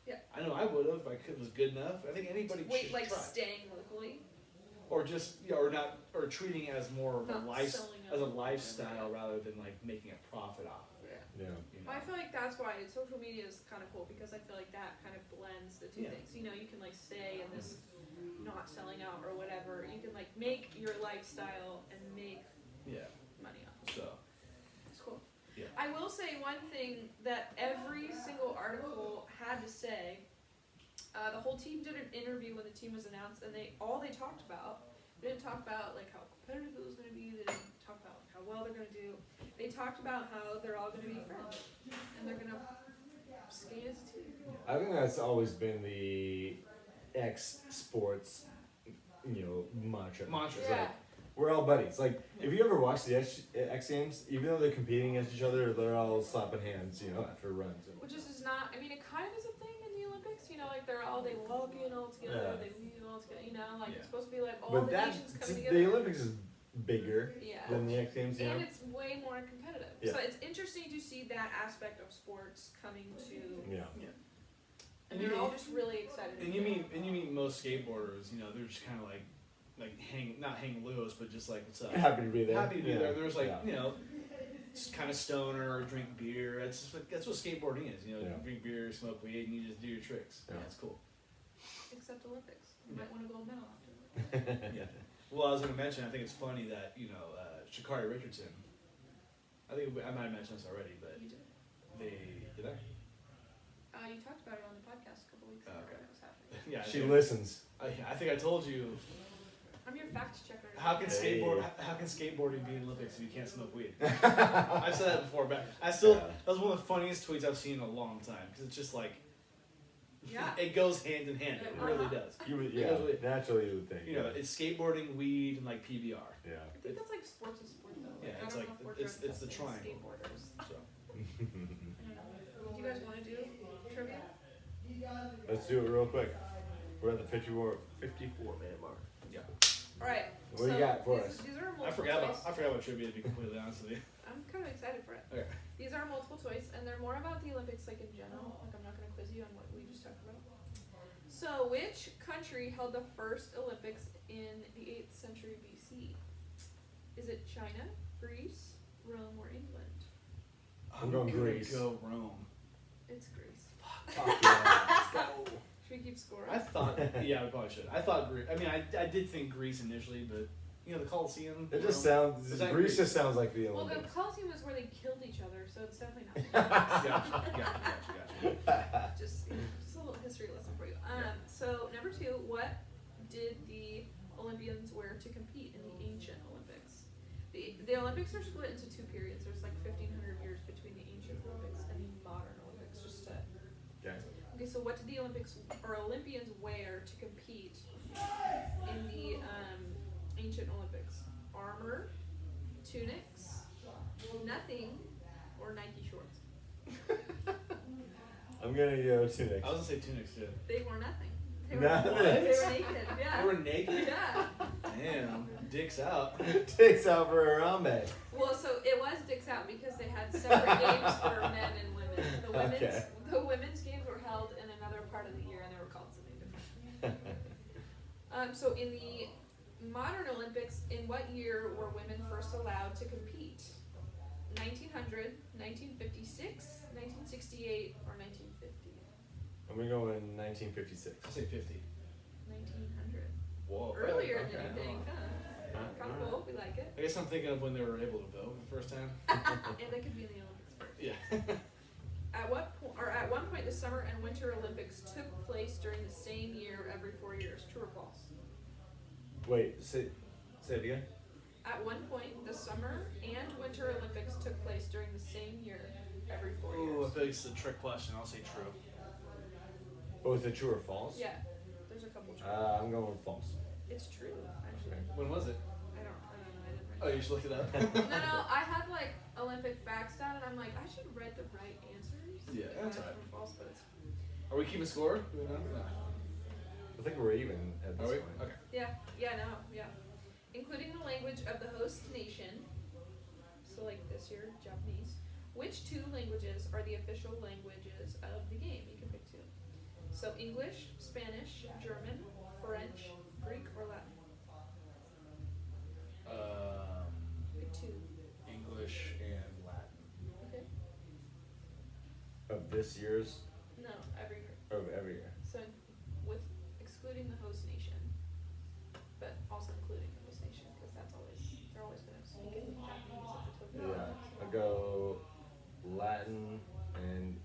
Yeah. I know I would have if I could was good enough. I think anybody Wait, should like try. staying locally? Or just or treating it as more of Not a life selling as a out. lifestyle rather than like making a profit off of it. Yeah. I feel like that's why social media is kind of cool because I feel like that kind of blends the two Yeah. things. You can like stay in this not selling out or whatever. You can like make your lifestyle and make Yeah. money off of it. So It's cool. Yeah. I will say one thing that every single article had to say. The whole team did an interview when the team was announced, and they talked about. They didn't talk about like how competitive it was going to be. They didn't talk about how well they're going to do. They talked about how they're all going to be friends, and they're going to skate as a team. I think that's always been the X sports, mantra. Mantra. It's Yeah. like, we're all buddies. Like, if you ever watch the X Games, even though they're competing against each other, they're all slapping hands, after runs. Which is not. I mean, it kind of is a thing in the Olympics. Like they walk in all together. Yeah. They leave all together. Yeah. It's supposed to be like all But the that, nations coming together. the Olympics is bigger Yeah. than the X Games, And it's way more competitive. Yeah. So it's interesting to see that aspect of sports coming to. Yeah. And they're all just really excited. And you meet most skateboarders, they're just kind of like not hang loose, but just like what's up. Happy to be there. Happy to be Yeah. there. There's like Yeah. just kind of stoner or drink beer. That's what skateboarding is. You Yeah. drink beer, smoke weed, and you just do your tricks. Yeah. Yeah, it's cool. Except Olympics. You Yeah. might win a gold medal after. Yeah. Well, I was going to mention. I think it's funny that Sha'Carri Richardson. I think I might have mentioned this already, but You did. did I? You talked about it on the podcast a couple weeks ago. Oh, okay. When it was happening. Yeah. She listens. I think I told you. I'm your fact checker. How can Hey. skateboarding be in the Olympics if you can't smoke weed? I've said that before, but that was one of the funniest tweets I've seen in a long time because it's just like Yeah. it goes hand in hand. It really does. You would, Yeah. naturally you would think. It's skateboarding, weed, and like PBR. Yeah. I think that's like sports to sport though. Yeah, I it's don't like know if we're it's drug the testing triangle. skateboarders. So I don't know. Do you guys want to do trivia? Let's do it real quick. We're at the 54 minute mark. yeah, All right. What do you got for us? These are multiple I forgot choice. about trivia to be completely honest with you. I'm kind of excited for it. Okay. These are multiple choice, and they're more about the Olympics, like in general. Like I'm not going to quiz you on what we just talked about. So, which country held the first Olympics in the 8th century BC? Is it China, Greece, Rome, or England? I'm going gonna Greece. Go Rome. It's Greece. Fuck yeah. Let's go. Should we keep score? I thought, yeah, we probably should. I thought Greece. I mean, I did think Greece initially, but you know, the Colosseum. It just Rome. sounds. Is that Greece Greece? just sounds like the Well, the Olympics. Colosseum is where they killed each other, so it's definitely not. Gotcha. just a little history lesson for you. So number 2, what did the Olympians wear to compete in the ancient Olympics? The Olympics are split into 2 periods. There's like 1,500 years between the ancient Olympics and the modern Olympics. Just to okay, so what did the Olympians wear to compete in the ancient Olympics? Armor, tunics, nothing, or Nike shorts? I'm gonna go tunics. I was gonna say tunics too. They wore nothing. They were, Nothing? they were naked. Yeah. They were naked. Yeah. Damn, dicks out. Takes out for Harambe. Well, so it was dicks out because they had separate games for men and women. Okay. The women's games were held in another part of the year, and they were called something different. So in the modern Olympics, in what year were women first allowed to compete? 1900, 1956, 1968, or 1950? I'm gonna go in 1956. I'll say 50. 1900. Whoa. Earlier okay. than you think, huh? Kind of cool. We like it. I guess I'm thinking of when they were able to vote the first time. And they could be in the Olympics first. Yeah. At one point, the Summer and Winter Olympics took place during the same year every 4 years. True or false? Wait, say it again. At one point, the Summer and Winter Olympics took place during the same year every 4 Ooh, I years. feel like it's a trick question. I'll say true. Oh, is it true or false? Yeah, there's a couple. True. I'm going with false. It's true, actually. When was it? I don't know. I didn't Oh, write you just looked it up. No, I had like Olympic facts down, and I'm like, I should write the right answers. Yeah, that's True alright. or false, but it's Are we keeping score? Do we know? No. I think we're even at this Are we? point. Okay. yeah. Including the language of the host nation. So like this year, Japanese. Which 2 languages are the official languages of the game? You can pick 2. So English, Spanish, German, French, Greek, or Latin. Pick 2. English and Latin. Okay. Of this year's, No, every year. of every year. So with excluding the host nation, but also including the host nation because they're always going to speak in Japanese at the Tokyo Yeah, Olympics. I'll go Latin and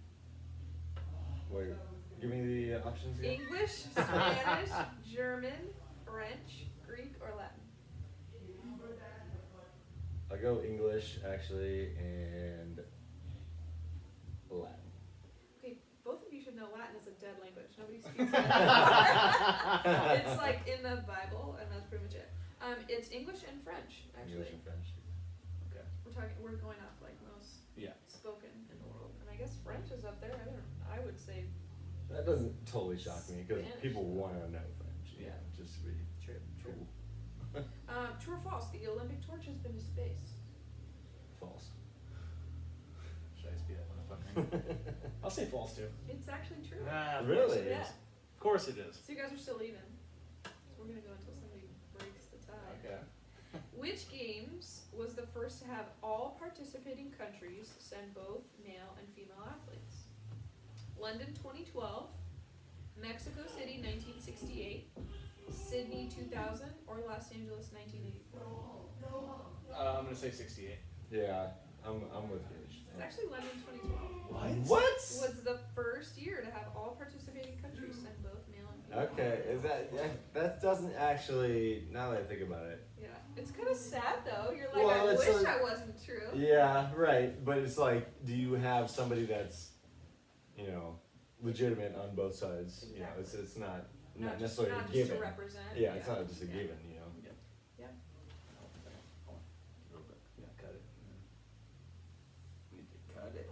wait. Give me the options again. English, Spanish, German, French, Greek, or Latin. I'll go English actually and Latin. Okay, both of you should know Latin is a dead language. Nobody speaks it. It's like in the Bible, and that's pretty much it. It's English and French, actually. English and French. Okay. We're going off like most Yeah. spoken in the world, and I guess French is up there. I would say That doesn't totally shock me because Spanish. people want to know French. Yeah. Just to be true. cool. True or false? The Olympic torch has been to space. False. Should I just be that motherfucker? I'll say false too. It's actually true. Ah, of Really? course it is. Yeah. Of course it is. So you guys are still even. So we're gonna go until somebody breaks the tie. Okay. Which games was the first to have all participating countries send both male and female athletes? London 2012, Mexico City 1968, Sydney 2000, or Los Angeles 1984? I'm gonna say 68. Yeah, I'm with Gage. It's actually London 2012. What? Was the first year to have all participating countries send both male and female. Okay, is that doesn't actually, now that I think about it. Yeah, it's kind of sad though. You're like, Well, I it's wish like- I wasn't true. Yeah, right. But it's like, do you have somebody that's, legitimate on both sides? You know, it's not Not necessarily just a given. to represent. Yeah, it's not just a Yeah. given. Yeah, cut it. Need to cut it.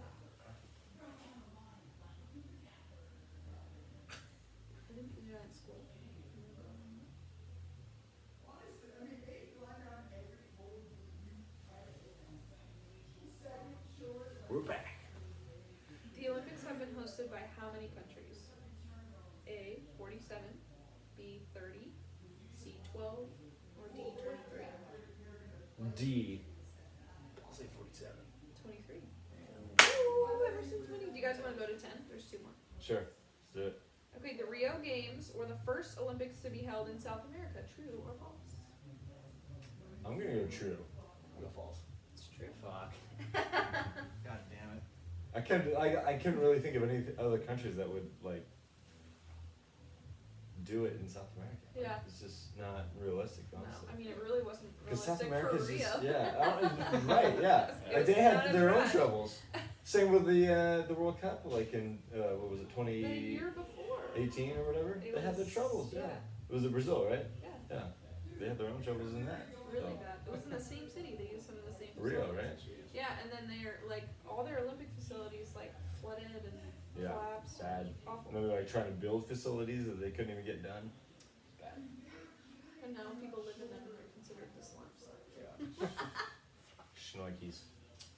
I didn't do that in school. We're back. The Olympics have been hosted by how many countries? A, 47, B, 30, C, 12, or D, 23? D. I'll say 47. 23. Sure. Let's do it. Okay, the Rio Games were the first Olympics to be held in South America. True or false? I'm gonna go true. I'll go false. It's true. Fuck. God damn it. I couldn't really think of any other countries that would like do it in South America. Like, Yeah. it's just not realistic, No, honestly. I mean it really wasn't Because South realistic America's for Rio. just, yeah, right, yeah. It Like was they not had a their own try. troubles. Same with the World Cup, like in what was it, The year before. 2018 or whatever? It They had their was- troubles. Yeah. yeah. It was in Brazil, right? Yeah, Yeah. They had their own troubles in that. really So, bad. It was in the same city. They used some of the same Rio, facilities. right? Yeah, and then they're like all their Olympic facilities like flooded and Yeah. collapsed. Bad. Awful. And then they're like trying to build facilities that they couldn't even get done. Bad. And now people live in them and they're considered the slums. Yeah. Schnoikes.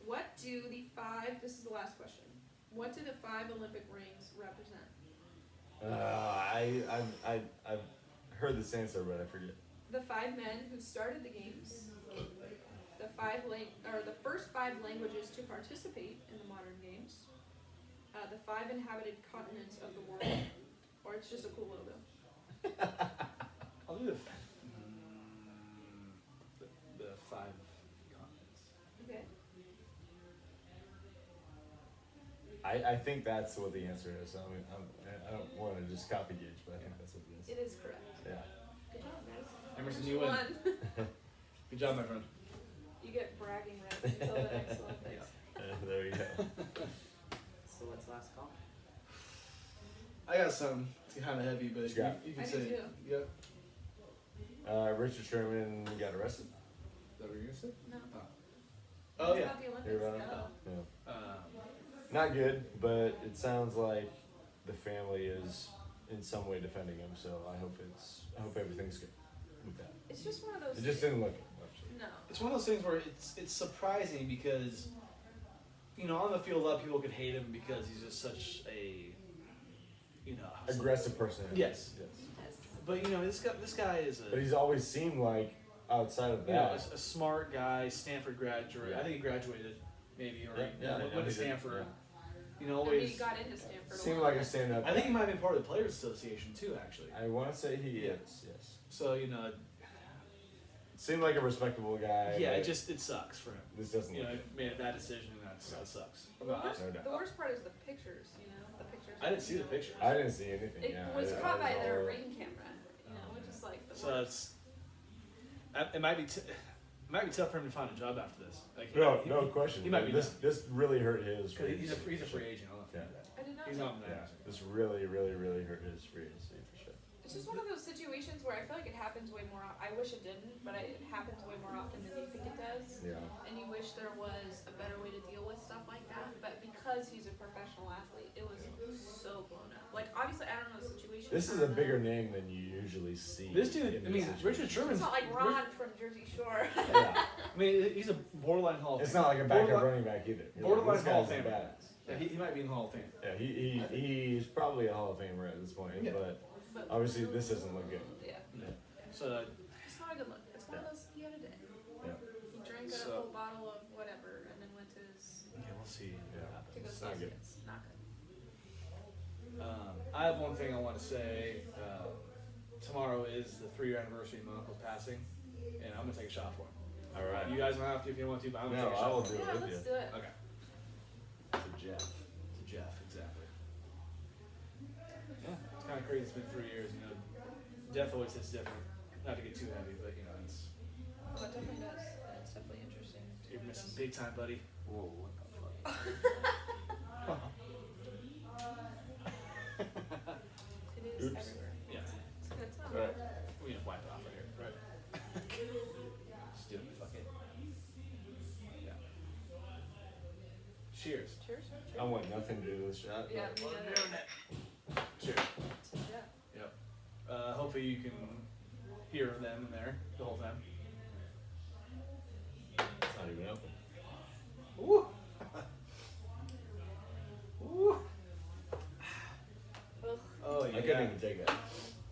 What do the five? This is the last question. What do the 5 Olympic rings represent? I've heard this answer, but I forget. The 5 men who started the games. The first 5 languages to participate in the modern games. The 5 inhabited continents of the world. Or it's just a cool logo. I'll do the 5 continents. Okay. I think that's what the answer is. I mean, I don't want to just copy Gage, but I think that's what it is. It is correct. Yeah. Good job, guys. Emerson, you win. Won. Good job, my friend. You get bragging rights until the next Olympics. There you go. So what's last call? I got some. It's kind of heavy, but What you got? you can I do say. too. Yep. Richard Sherman got arrested. Is that what you're gonna say? No. Oh It's yeah. about the Olympics. You're right. Go. Yeah. Um, Not good, but it sounds like the family is in some way defending him. So I hope everything's good with that. It's just one of those. It just didn't look good, actually. No. it's one of those things where it's surprising because, you know, on the field, a lot of people could hate him because he's just such a, you know, Aggressive person. Yes. Yes. Yes. But you know, this guy is But a, he's always seemed like outside of you know, that. a smart guy, Stanford graduate. Yeah. I think he graduated maybe or Yeah, went he to did, Stanford. You know, I mean, always. he got into Stanford. Seemed while. like a stand-up. I think he might have been part of the Players Association too, actually. I want to say he Yeah. is. Yes. So you know, Seemed like a respectable guy. yeah, but it sucks for him. This doesn't You look know, good. made a bad decision, and that sucks. The But worst, no doubt. the worst part is the pictures. You know, the pictures. I didn't see the pictures. I didn't see anything. It yeah, was I caught by was their all- ring camera. You know, which is like the So worst. it might be tough for him to find a job after this. Like, No, no question. he might be this really hurt his. Because he's a free free agency. agent. I don't know if you Yeah. knew that. I did not. He's know. not in Yeah, that. this really hurt his free agency for sure. It's just one of those situations where I feel like it happens way more. I wish it didn't, but it happens way more often than you think it does. Yeah. And you wish there was a better way to deal with stuff like that. But because he's a professional athlete, it was so blown up. Like obviously, I don't know the situation. This is a bigger name than you usually see. This dude, in I mean, this Richard situation. Sherman's. It's not like Ron from Jersey Shore. Yeah. I mean, he's a borderline Hall of It's Fame. not like a backup Borderline- running back either. You're borderline like, this Hall of guy's a Famer. badass. Yeah, he might be in the Hall of Fame. Yeah, he's probably a Hall of Famer at this point, Yeah. but But obviously this doesn't look good. yeah, So it's not a good look. It's one of those. He had a day. Yeah. He drank a So- whole bottle of whatever and then went to his yeah, we'll see. Yeah. to go It's see not his good. kids. Not good. I have one thing I want to say. Tomorrow is the 3-year anniversary of my uncle's passing, and I'm gonna take a shot for him. All right. You guys don't have to if you want to, but I'm gonna No, take a I shot will for do him. it Yeah, with let's you. do it. Okay. To Jeff. To Jeff, exactly. Yeah, it's kind of crazy. It's been 3 years. You know, death always hits different. Not to get too heavy, but you know, it's Well, it definitely does. And it's definitely interesting. to you're read missing them. big time, buddy. Whoa, what the fuck? It is Oops. everywhere. Yeah. It's good. It's not Right. bad. We need to wipe it off right here. Right. Just do it. Fuck it. Yeah. Cheers. Cheers. I want nothing to do with this shot. Yeah, but- me neither. Cheers. Yeah. Yep. Hopefully you can hear them in there the whole time. It's not even open. Woo. Woo. Ugh. Oh yeah. I couldn't even take that.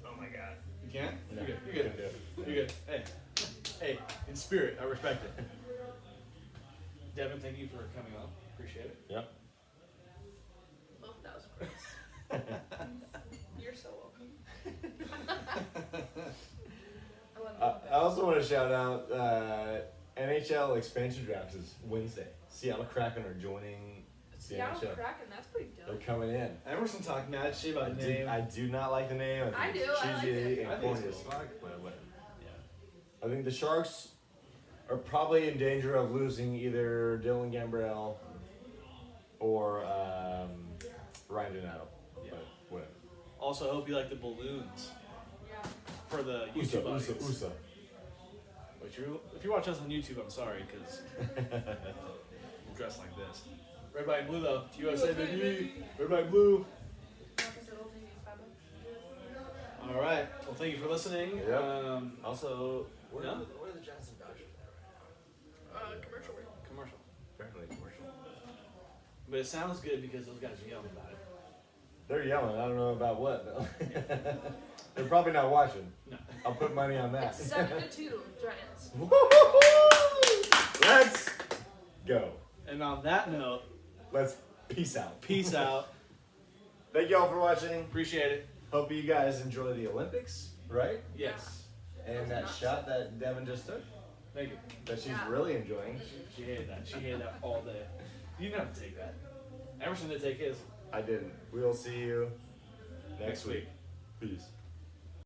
Oh my god. You can't? No, You're good. I You're couldn't good. do it. You're good. Hey, in spirit, I respect it. Devin, thank you for coming on. Appreciate it. Yep. Oh, that was gross. also want to shout out NHL expansion drafts is Wednesday. Seattle Kraken are joining the Seattle NHL. Kraken, that's pretty They're dope. coming in. Emerson talked mad shit about the name. I do not like the name. I think do, it's I like cheesy it. and I think corny it's as cool. fuck, but whatever. Yeah. I think the Sharks are probably in danger of losing either Dylan Gambrell or Ryan Donato. Yeah. But whatever. Also, I hope you like the balloons Yeah. for the USA, YouTube audience. USA. But if you watch us on YouTube, I'm sorry, because we're dressed like this. Red, white, and blue, though. It's USA, baby. Red, white, and blue. All right. Well, thank you for listening. Yep. Also, Yeah? where are the Johnson Dodgers at right Commercial break. Commercial. now? Apparently commercial. But it sounds good because those guys are yelling about it. They're yelling. I don't know about what though. They're probably not watching. No. I'll put money on that. It's 7-2 Giants. Woo-hoo-hoo! Let's go. And on that note, Let's peace out. peace out. Thank y'all for watching. Appreciate it. Hope you guys enjoy the Olympics, right? Yes. And that shot that Devin just took, Thank you. that she's Yeah. really enjoying. She hated that. She hated that all day. You didn't have to take that. Emerson did take his. I didn't. We'll see you next Next week. week. Peace.